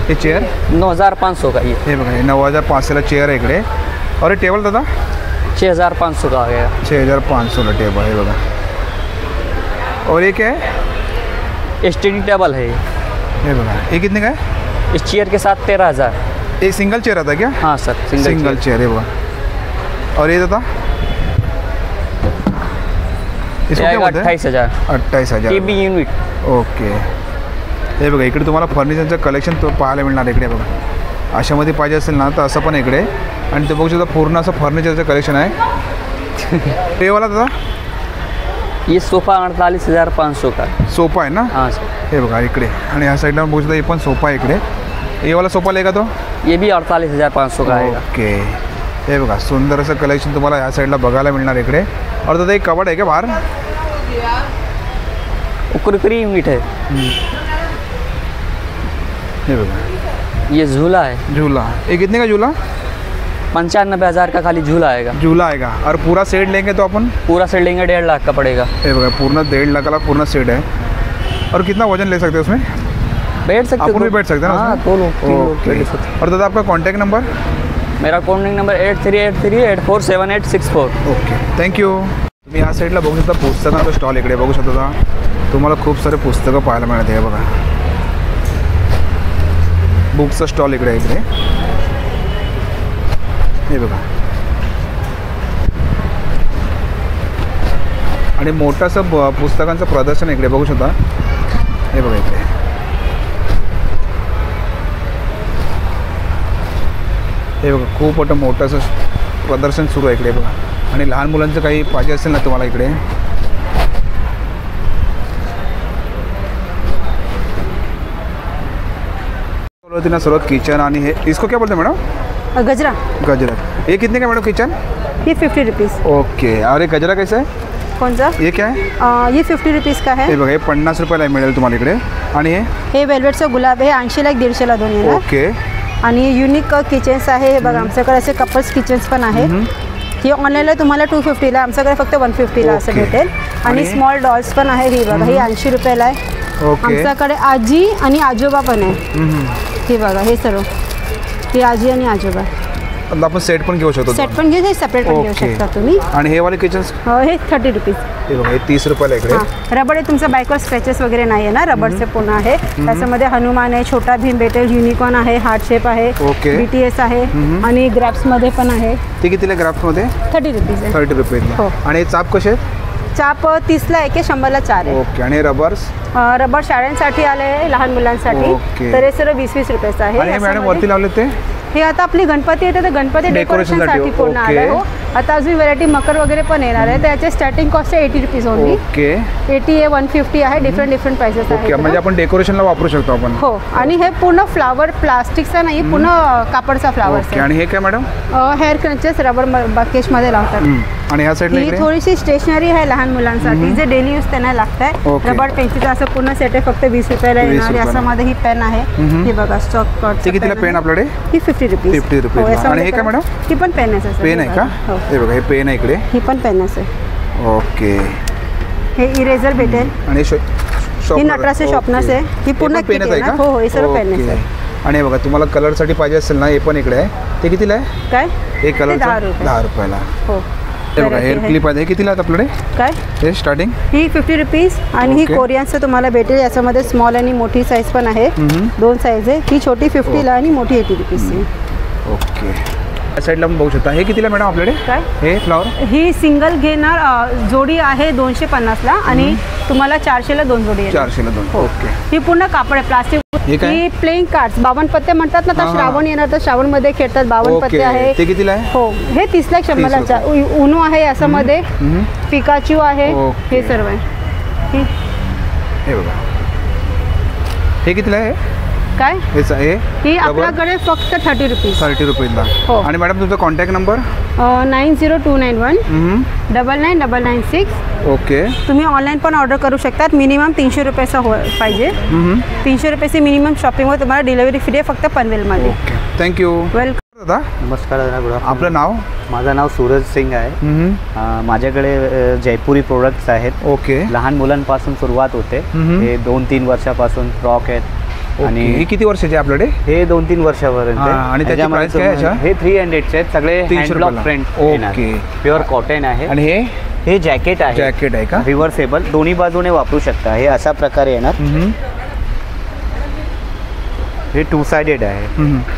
ये चेयर 9,500 का. ये हे बघा, हे 9,500ला चेयर आहे इकडे. और ये टेबल दादा? 6,500 का आ गया. 6,500ला टेबल आहे बघा. और ये क्या है? STD टेबल है ये बघा, ये कितने का है? इस चेयर के साथ 13,000। एक सिंगल चेयर आता क्या? हाँ सर, सिंगल चेयर है बघा। और ये दादा इसको क्या बोलते हैं? 28,000। 28,000 TB युनिट। ओके, हे बघा इकडे तुम्हाला फर्निचरचं कलेक्शन तो पाहायला मिळणार इकडे बघा. अशामध्ये पाहिजे असेल ना तर असं पण इकडे, आणि ते बघू शकता पूर्ण असं फर्निचरचं कलेक्शन आहे. हे वाला दादा ये सोफा 48,500 का सोफा आहे ना? हाँ सर. हे बघा इकडे, आणि ह्या साईडला बघू शकता हे पण सोफा आहे इकडे. ये वाला सोफा लेगा तो ये भी 48,500 का आएगा. ओके, हे बघा सुंदर असं कलेक्शन तुम्हाला ह्या साईडला बघायला मिळणार इकडे. और दादा एक कबड आहे का बाहर? कुरकुरी यूनिट है. ये बघा, ये झूला है. झूला, ये कितने का झूला? 95,000 का खाली झूला आएगा. झूला आएगा. और पूरा सेट लेंगे तो अपन? पूरा सेट लेंगे 1.5 लाख का पड़ेगा. ये बघा पूर्ण 1.5 लाख का पूर्ण सेट है. और कितना वजन ले सकते हैं उसमें? बैठ सकते अपन भी बैठ सकते हैं ना? हाँ, दो लोग, 3 लोग बैठ सकते हैं. और दादा आपका कॉन्टैक्ट नंबर? मेरा कॉन्टॅक्ट नंबर 8383847864. Okay, thank you. तुम्ही या साईडला बघू शकता पुस्तकांचा स्टॉल इकडे बघू शकता. तुम्हाला खूप सारे पुस्तकं पाहायला मिळते. हे बघा बुकचा स्टॉल इकडे इकडे. हे बघा, आणि मोठंसं पुस्तकांचं प्रदर्शन इकडे बघू शकता. हे बघा इकडे हे बघा खूप मोठं असं प्रदर्शन सुरू आहे इकडे बघा. आणि लहान मुलांचं काही पाहिजे असेल ना तुम्हाला इकडे होती ना सर्व किचन. आणि हे इसको क्या बोलते हैं मैडम? गजरा. गजरा, ये कितने का मैडम किचन? ये 50 रुपीज़. ओके, और ये गजरा कैसा है? कौन सा? ये क्या है? ये 50 रुपीज़ का है. हे बघा हे 50 रुपयाला मिळेल तुम्हाला इकडे. आणि हे वेल्वेटचं गुलाब आहे 80ला 150ला दोन येणार. ओके, आणि युनिक किचन्स आहे. हे बघा आमच्याकडे असे कपल्स किचन्स पण आहे. हे ऑनलाईनला तुम्हाला 250ला, आमच्याकडे फक्त 150ला असं भेटेल. आणि स्मॉल डॉल्स पण आहे. ही बघा ही 80 रुपयाला आहे. आमच्याकडे आजी आणि आजोबा पण आहे. हे बघा हे सर्व हे आजी आणि आजोबा. आपण सेट पण घेऊ शकतो. सेट पण घेऊ, सेपरेट पण घेऊ शकता तुम्ही. आणि हे वाले किचन्स हे 30 रुपीज. हे बघा हे 30 रुपयाला इकडे. रबर आहे तुमचं, बाईकवर स्क्रॅचेस वगैरे नाही आहे ना, रबरचे पुन्हा आहे. त्याच्यामध्ये हनुमान आहे, छोटा भीम भेटेल, युनिकॉर्न आहे, हार्ट शेप आहे, BTS आहे, आणि ग्रॅप्समध्ये पण आहे. ते कितीला ग्रॅप्समध्ये? 30 रुपीज आहे. 30 रुपयाला. आणि चाप कसे आहेत? चाप 30ला आहे की 100ला 4 आहे. ओके, आणि रबर्स? रबर शाळांसाठी आले, लहान मुलांसाठी. तर हे सर्व 20-20 रुपयाचं आहे. आणि मॅडम वरती लावले ते हे आता आपली गणपती येते तर गणपती डेकोरेशनसाठी पूर्ण आलं. हो, आता अजून व्हरायटी मकर वगैरे पण येणार आहे. तर याचे स्टार्टिंग कॉस्ट आहे 80 रुपीज ओनली. ओके, 80 आहे, 150 आहे, डिफरंट प्राइसेस आहेत. म्हणजे आपण डेकोरेशनला वापरू शकतो आपण. हो, आणि हे पूर्ण फ्लावर प्लास्टिकचा नाही, पूर्ण कापडचा फ्लावर. आणि हे काय मॅडम? हेअर क्रंचेस रबर केसमध्ये लावतात. आणि ह्या साईडला ही थोडीशी स्टेशनरी आहे लहान मुलांसाठी, जे डेली यूज त्यांना लागतंय. रबर पेन्सिलचा असं पूर्ण सेट आहे, फक्त 20 रुपयाला येणार. याच्यामध्ये ही पेन आहे. हे बघा स्टॉक कट. कितीला पेन आपल्याकडे? ही 50 रुपीज. 50 रुपीज. आणि हे काय मॅडम? ही पण पेन आहे. पेन आहे का? हे बघा हे पेन आहे इकडे. ही पण पेन आहे. ओके, हे इरेझर भेटेल. आणि ही नटराजचे शॉर्पनर्स आहे. ही पूर्ण पेन आहे का? हो, हे सर्व पेन आहे. आणि हे बघा तुम्हाला कलरसाठी पाहिजे असेल ना, हे पण इकडे आहे. ते कितीला आहे? काय? हे कलर 10 रुपयाला. हो, हे बघा हेअर क्लिप आहे. हे कितीला आहेत आपल्याकडे? काय हे स्टार्टिंग? ही 50 रुपीज. आणि ही कोरियनचं तुम्हाला भेटेल. याच्यामध्ये स्मॉल आणि मोठी साईज पण आहे. 2 साईज आहे. ही छोटी 50ला आणि मोठी 80 रुपीज. ओके, या साईडला पण बघू शकता. हे कितीला मॅडम आपल्याकडे? काय हे फ्लावर? ही सिंगल घेणार जोडी आहे 250ला, आणि तुम्हाला 400ला 2 जोडी आहे. 400ला 2. ओके, ही पूर्ण कापड आहे, प्लास्टिक. ही प्लेइंग कार्ड्स 52 पत्ते म्हणतात ना, तर श्रावण येणार तर श्रावण मध्ये खेळतात. 52 पत्ते आहे. ते कितीला आहे? हो, हे 30ला 100ला. उनो आहे याच्यामध्ये, पिकाचू आहे, हे सर्व आहे. हे बघा हे कितीला आहे? काय ही आपल्याकडे फक्त 30 रुपीज. 30 रुपीजला. हो, आणि मॅडम तुमचा कॉन्टॅक्ट नंबर? 90291 999996. ओके, तुम्ही ऑनलाईन पण ऑर्डर करू शकतात. मिनिमम 300 रुपयाचा पाहिजे. 300 रुपयाची मिनिमम शॉपिंगवर तुम्हाला डिलिव्हरी फ्री आहे, फक्त पनवेलमध्ये. Okay, thank you. वेलकम. दादा नमस्कार दादा. Good afternoon. आपलं नाव? माझं नाव सूरज सिंग आहे. माझ्याकडे जयपुरी प्रोडक्ट्स आहेत. ओके, लहान मुलांपासून सुरुवात होते. हे 2-3 वर्षापासून फ्रॉक आहेत. आणि हे किती वर्षाचे आपल्याकडे? हे 2-3 वर्षापर्यंत. आणि त्याची प्राइस काय आहे? हे 300चे आहेत सगळे. 300 block print. Okay, pure cotton आहे. आणि हे हे जॅकेट आहे. जॅकेट आहे का? रिव्हर्सेबल, दोन्ही बाजूने वापरू शकता. हे अशा प्रकारे येणार. हे 2 साइडेड आहे.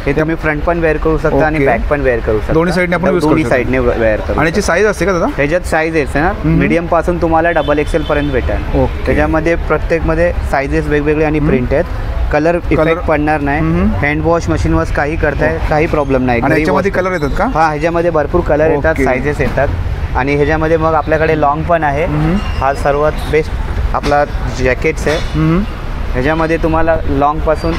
हे तुम्ही फ्रंट पण वेअर करू शकता आणि बॅक पण वेअर करू शकता. दोन्ही साइडने आपण यूज करू दोन्ही शकतो. साइडने वेअर करू. आणि याची साईज असते का दादा? ह्याच्यात साईज येते ना, मीडियम पासून तुम्हाला डबल XL पर्यंत भेटेल. त्याच्यामध्ये प्रत्येकमध्ये साईजेस वेगवेगळे आणि प्रिंट आहेत. कलर इफेक्ट पडणार नाही. हँड वॉश, मशीन वॉश काही करताय काही प्रॉब्लेम नाही. आणि ह्याच्यामध्ये कलर येतात का? हा, ह्याच्यामध्ये भरपूर कलर येतात, साईजेस येतात. आणि ह्याच्यामध्ये मग आपल्याकडे लॉंग पण आहे. हा सर्वात बेस्ट आपला जॅकेट्स आहे. ह्याच्यामध्ये तुम्हाला लॉंग पासून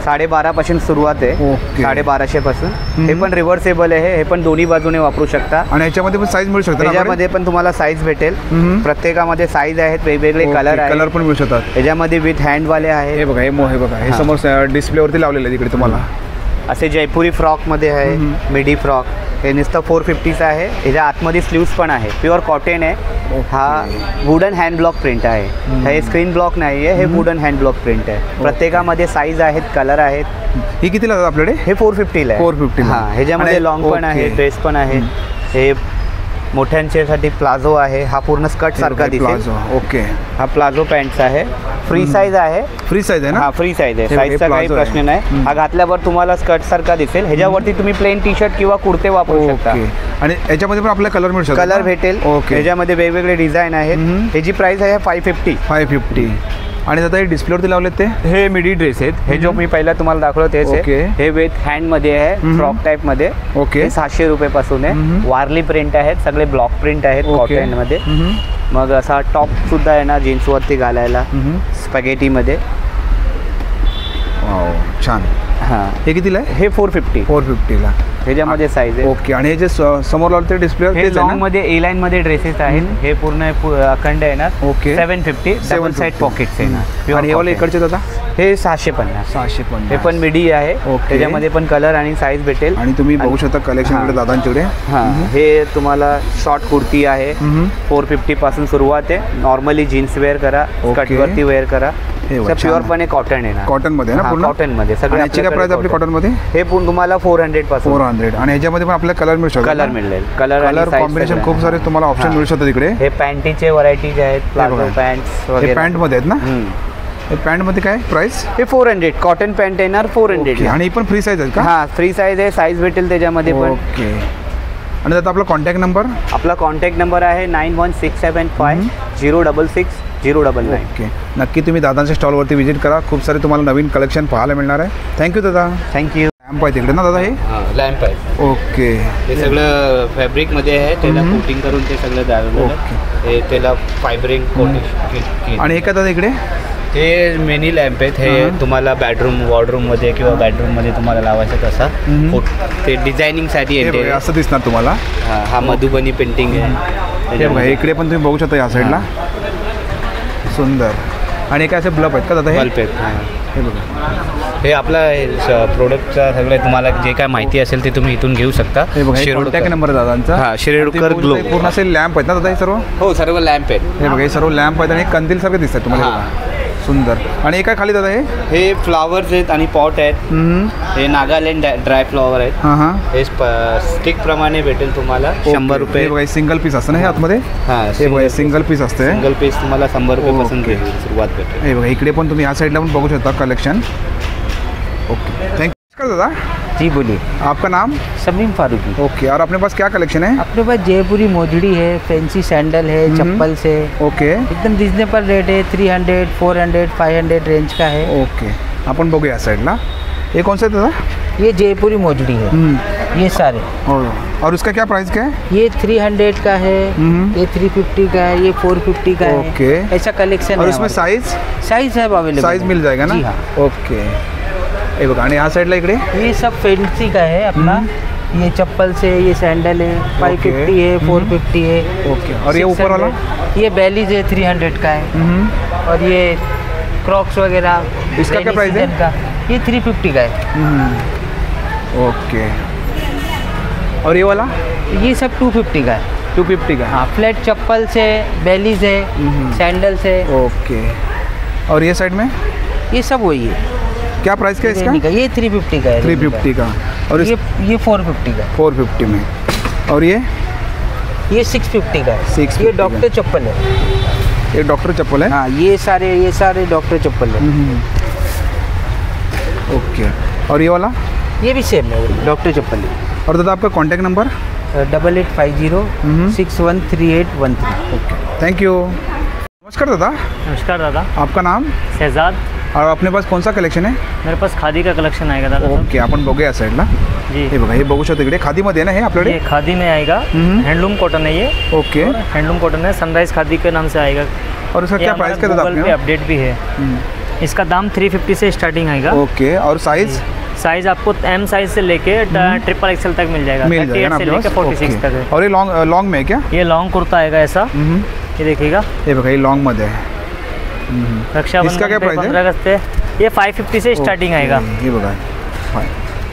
12.5 पासून सुरुवात आहे. 1250 पासून. हे पण रिव्हर्सेबल आहे. हे पण दोन्ही बाजूने वापरू शकता. आणि ह्याच्यामध्ये पण साईज मिळू शकते? ह्याच्यामध्ये पण तुम्हाला साईज भेटेल. प्रत्येकामध्ये साईज आहेत, वेगवेगळे कलर आहेत. कलर पण मिळू शकतात. ह्याच्यामध्ये विथ हँडवाले आहे. हे बघा, हे बघा, हे समोर डिस्प्लेवरती लावलेलं आहे तिकडे तुम्हाला. असे जयपुरी फ्रॉकमध्ये आहे. मिडी फ्रॉक हे नुसतं 450चं आहे. ह्याच्या आतमध्ये स्लीव्स पण आहे. प्युअर कॉटन आहे. हा वुडन हँड ब्लॉक प्रिंट आहे. हे स्क्रीन ब्लॉक नाही आहे. हे वुडन हँड ब्लॉक प्रिंट आहे. प्रत्येकामध्ये साईज आहेत, कलर आहेत. ही कितीला जातात आपल्याकडे? हे 450ला आहे. 450. हां, ह्याच्यामध्ये लॉंग पण आहे, ड्रेस पण आहे. हे मोठ्यांच्यासाठी प्लाझो आहे. हा पूर्ण स्कर्ट सारखा दिसेल. ओके. हा प्लाझो पॅन्ट्स आहे. फ्री साईज आहे. फ्री साईज आहे ना? हा, फ्री साईज आहे. साईजचा काही प्रश्न नाही. हा घातल्यावर तुम्हाला स्कर्ट सारखा दिसेल. ह्याच्यावरती तुम्ही प्लेन टी शर्ट किंवा कुर्ते वापरू शकता. आणि याच्यामध्ये पण आपल्याला कलर मिळू शकतो? कलर भेटेल. ह्याच्यामध्ये वेगवेगळे डिझाइन आहेत. ह्याची प्राइस आहे 550. आणि आता हे डिस्प्लेवरती लावलेत ते हे मिडी ड्रेस आहेत. हे जो मी पहिला तुम्हाला दाखवलं तेच आहे. हे विथ हँडमध्ये आहे, फ्रॉक टाईपमध्ये. ओके. 700 रुपयेपासून आहे. वारली प्रिंट आहेत, सगळे ब्लॉक प्रिंट आहेत कॉटनमध्ये. मग असा टॉप सुद्धा आहे ना जीन्सवरती घालायला, स्पॅगेटीमध्ये. छान. हां, हे कितीला आहे? हे 450ला. ह्याच्यामध्ये साईज आहे. ओके. आणि हे जे समोर लावते डिस्प्ले हे लॉंगमध्ये ए लाईनमध्ये ड्रेसेस आहेत. हे पूर्ण अखंड येणार. ओके. 750 डबल साईड पॉकेट्स येणार. आणि हे वाले इकडचे दादा? हे 750. 750. हे पण मिडी आहे. त्याच्यामध्ये पण कलर आणि साईज भेटेल. आणि तुम्ही बघू शकता कलेक्शन दादांच्याकडे. हां, हे तुम्हाला शॉर्ट कुर्ती आहे. 450 पासून सुरुवात आहे. नॉर्मली जीन्स वेअर करा, स्कर्टवरती वेअर करा. प्युअरपणे कॉटन येणार. कॉटन मध्ये ना? पूर्ण कॉटन मध्ये सगळं. याची काय प्राइस आपली कॉटन मध्ये? हे तुम्हाला 400 पासून. 400. आणि ह्याच्यामध्ये पण आपल्याला कलर मिळू शकतो? कलर मिळेल. कलर कॉम्बिनेशन खूप सारे तुम्हाला ऑप्शन मिळू शकतात इकडे. हे पॅन्टीचे व्हरायटीज आहेत, प्लाझो पॅन्ट्स वगैरे. पॅन्ट मध्ये आहेत ना? हे पॅन्ट मध्ये काय प्राइस? हे 400. कॉटन पॅन्ट येणार 400. आणि ही पण फ्री साईज आहे का? हां, फ्री साईज आहे. साईज भेटेल त्याच्यामध्ये पण. ओके. आणि आता आपला कॉन्टॅक्ट नंबर? आपला कॉन्टॅक्ट नंबर आहे 91675066 099. ओके. नक्की तुम्ही दादांच्या स्टॉलवरती व्हिजिट करा. खूप सारे तुम्हाला नवीन कलेक्शन पाहायला मिळणार आहे. थँक्यू दादा. थँक्यू. लॅम्प आहे तिकडे ना दादा? हे लॅम्प आहे. ओके. हे सगळं फॅब्रिकमध्ये आहे. त्याला कोटिंग करून ते सगळं दाखवलं. हे त्याला फायबरिंग कोटिंग. आणि हे काय दादा इकडे? हे मिनी लॅम्प आहेत. हे तुम्हाला बेडरूम, वॉर्डरूममध्ये किंवा बेडरूममध्ये तुम्हाला लावायचं तसा. ते डिझायनिंगसाठी येते. असं दिसणार तुम्हाला. हा मधुबनी पेंटिंग आहे. हे बघा, इकडे पण तुम्ही बघू शकता या साईडला. सुंदर. आणि काय असे बल्ब आहेत का दादा? बल्ब आहेत. हे बघा, हे आपला प्रोडक्टचा सगळं तुम्हाला जे काय माहिती असेल ते तुम्ही इथून घेऊ शकता. हे बघा, कॉन्टॅक्ट नंबर आहे दादांचा. हां, शिरोडकर ग्लो. पूर्ण असे लॅम्प आहेत ना दादा हे सर्व? हो, सर्व लॅम्प आहेत. हे बघा, हे सर्व लॅम्प आहेत आणि कंदील सारखे दिसतात तुम्हाला. सुंदर. आणि हे काय खाली दादा? हे फ्लावर्स आहेत आणि पॉट आहेत. हे नागालँड ड्राय फ्लॉवर आहेत. हे स्टिक प्रमाणे भेटेल तुम्हाला 100 रुपये. बघा, सिंगल पीस असतं ना हे आतमध्ये? हां, हे बघा, सिंगल पीस असते. सिंगल पीस तुम्हाला 100 रुपयेपासून सुरुवात भेटेल. हे बघा, इकडे पण तुम्ही या साईडला पण बघू शकता कलेक्शन. ओके, थैंक यू दादा. जी बोलिए. आपका नाम? शमीम फारूकी. ओके. और अपने पास क्या कलेक्शन है? अपने पास जयपुरी मोजड़ी है, फैंसी सैंडल है, चप्पल से. ओके. एकदम रिजनेबल रेट है. 300, 400, 500 रेंज का है. ओके. अपन बघूया साइडला. ये कौन सा है दादा? ये जयपुरी मोजड़ी है. ये सारे. और उसका क्या प्राइस क्या है? ये 300 का है, ये 350 का है, ये 450 का है. ओके. ऐसा कलेक्शन है. और उसमें साइज? साइज है अवेलेबल. साइज मिल जाएगा ना? जी हाँ. ओके. हे बघा, आणि या साईडला इकडे ये सब फैंसी का है अपना. ये चप्पल से, ये सैंडल है 550 है, 450 है. ओके. और ये ऊपर वाला? ये बैलीज है 300 का है. और ये क्रॉक्स वगैरह. इसका क्या प्राइस है? ये 350 का है. ओके. और ये वाला? ये सब 250 का है. 250 का? हाँ, फ्लैट चप्पल से, बैलीज है, सैंडल से. ओके. और ये साइड में? ये सब वही है. क्या प्राइस क्या है इसका? ये 350 का है. 350 का. और ये 450 का. 450 में. और ये ये 650 का है। 650 ये डॉक्टर चप्पल है। ये डॉक्टर चप्पल है। हाँ, ये सारे डॉक्टर चप्पल है। ओके। और ये वाला? ये भी सेम है, डॉक्टर चप्पल है। और दादा आपका contact number? 8850613813। Okay, thank you. नमस्कार दादा। नमस्कार दादा। आपका नाम? शहजाद। और अपने पास कौन सा कलेक्शन आहे? मेरे पास खादी का कलेक्शन आएगा दादा। ओके, आपण बघूया या साईडला। जी, हे बघा, हे बघू शकतो इकडे खादीमध्ये आहे ना हे आपल्याकडे? ये खादी में आएगा, हैंडलूम कॉटन है ये। ओके, हैंडलूम कॉटन है, सनराइज खादी के नाम से आएगा। और इसका क्या प्राइस क्या दादा? गूगल पे अपडेट भी है। इसका दाम 350 से स्टार्टिंग आएगा। ओके, और साइज? साइज आपको एम साइज से लेके ट्रिपल एक्सएल तक मिल जाएगा। मिल जाएगा ना से लेके 46 तक है। और ये लॉन्ग में है क्या? ये लॉन्ग कुर्ता आएगा ऐसा, ये देखिएगा। ये बघा, ये लॉन्ग मध्ये आहे। इसका क्या प्राइस है? 15 अगस्त है। ये 550 से स्टार्टिंग आएगा। ये बघा,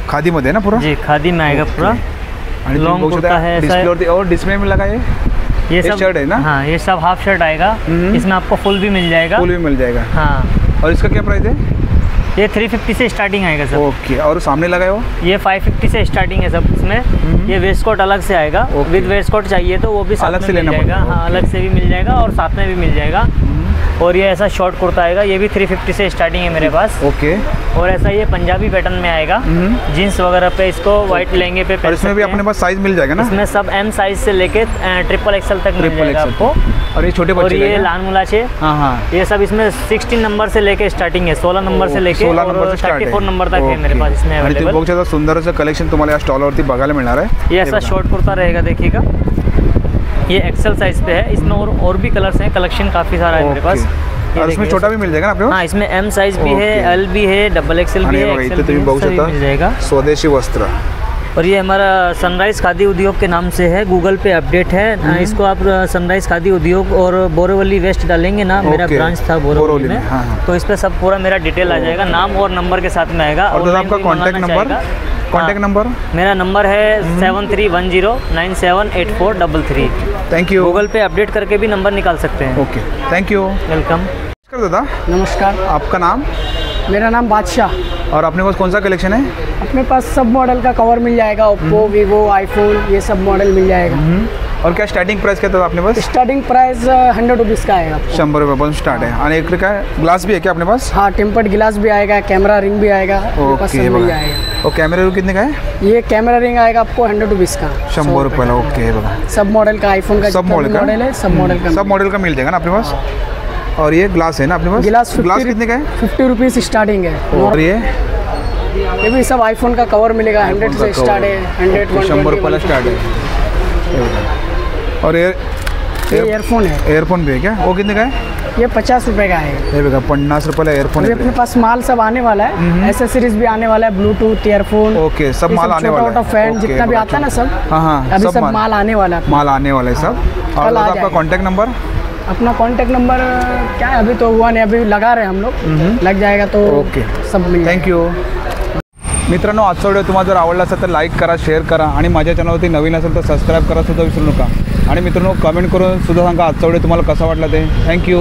खादी मध्ये है ना पूरा? जी, खादी में आएगा पूरा। लॉन्ग कुर्ता है डिस्प्ले और डिस्प्ले में लगा ये सब शर्ट है ना? हाँ, ये सब हाफ शर्ट आएगा। इसमें आपको फुल भी मिल जाएगा। फुल भी मिल जाएगा। हाँ। और इसका क्या प्राइस है? ये 350 से स्टार्टिंग आएगा सर। ओके, और सामने लगा है वो? ये 550 से स्टार्टिंग है सब इसमें। ये वेस्ट कोट अलग से आएगा। विद वेस्ट कोट चाहिए तो वो भी अलग से लेना पड़ेगा। हाँ, अलग से भी मिल जाएगा और साथ में भी मिल जाएगा। और ये ऐसा शॉर्ट कुर्ता आएगा, ये भी 350 से स्टार्टिंग है मेरे पास। ओके। और ऐसा ये पंजाबी पैटर्न में आएगा, जीन्स वगैरह पे इसको व्हाइट लहंगे पे। और इसमें भी अपने पास साइज मिल जाएगा ना? इसमें सब एम साइज से लेके ट्रिपल एक्सएल तक मिल जाएगा आपको। और ये छोटे बच्चे? और ये लहान मुलाचे। हाँ, ये सब इसमें 16 नंबर से लेके स्टार्टिंग है, 16 नंबर से लेके 34 नंबर तक है मेरे पास इसमें अवेलेबल। बघू शकता सुंदर असं कलेक्शन तुम्हाला या स्टॉलवरती बघायला मिळणार आहे। ये ऐसा शॉर्ट कुर्ता रहेगा, देखिएगा। ये एक्सेल साइज पे है। इसमें और भी कलर्स हैं, कलेक्शन काफ़ी सारा है मेरे पास। और इसमें छोटा भी मिल जाएगा ना आपको? हाँ, इसमें एम साइज भी है, एल भी है, डबल एक्सेल भी है, एक्सेल भी है, सभी मिल जाएगा। स्वदेशी वस्त्र। और ये हमारा सनराइज खादी उद्योग के नाम से है, गूगल पे अपडेट है। इसको आप सनराइज खादी उद्योग और बोरीवली वेस्ट डालेंगे ना, मेरा ब्रांच था बोरीवली में। तो इस पर सब पूरा मेरा डिटेल आ जाएगा, नाम और नंबर के साथ में आएगा। और आपका कॉन्टैक्ट नंबर? कॉन्टैक्ट नंबर मेरा नंबर है 7310978433। Thank you. Google pay update करके भी नंबर निकाल सकते हैं। Okay, thank you. वेलकम। नमस्कार दादा। नमस्कार। आपका नाम? मेरा नाम बादशाह। और अपने पास कौन सा कलेक्शन है? अपने पास सब मॉडल का कवर मिल जाएगा, ओप्पो, वीवो, आईफोन, ये सब मॉडल मिल जाएगा। और क्या स्टार्टिंग प्राइस क्या था अपने पास? स्टार्टिंग प्राइस 100 रुपीज़ का आएगा। 100 रुपये स्टार्ट है। और एक का ग्लास भी है क्या अपने पास? हाँ, टेम्पर्ड गिलास भी आएगा, कैमरा रिंग भी आएगा। ओके, और कैमरा रिंग कितने का है? ये कैमरा रिंग आएगा आपको 100 रुपीज़ का। 100 रुपये। ओके, बघा, सब मॉडल का आईफोन का सब मॉडल है, सब मॉडल का मिल जाएगा ना अपने पास। और ये ग्लास है ना अपने पास? ग्लास कितने का है? 50 रुपीज़ स्टार्टिंग है। और ये भी सब आईफोन का कवर मिलेगा, 100 से स्टार्ट है, 100 रुपये स्टार्ट है। और ये ईयरफोन है। ईयरफोन भी है क्या? वो कितने का है? ये 50 रुपये का है। ये बघा, 50 रुपये ईयरफोन है। अपने पास माल सब आने वाला है, एसेसरीज भी आने वाला है, ब्लूटूथ, ईयरफोन। ओके, सब माल आने वाला है। छोटा फैन जितना भी आता है ना सब। हाँ, अभी सब माल आने वाला है। माल आने वाला है सब। और आपका कॉन्टैक्ट नंबर? अपना कॉन्टैक्ट नंबर क्या है, अभी तो हुआ नहीं, अभी लगा रहे हैं हम लोग, लग जाएगा तो okay, sub mill. Thank you. मित्रांनो, आजचा व्हिडिओ तुम्हाला जर आवडला असेल तर लाईक करा, शेअर करा आणि माझ्या चॅनलवरती नवीन असेल तर सबस्क्राईब करा सुद्धा विसरू नका। आणि मित्रांनो, कमेंट करून सुद्धा सांगा आजचा व्हिडिओ तुम्हाला कसा वाटला ते। थँक्यू।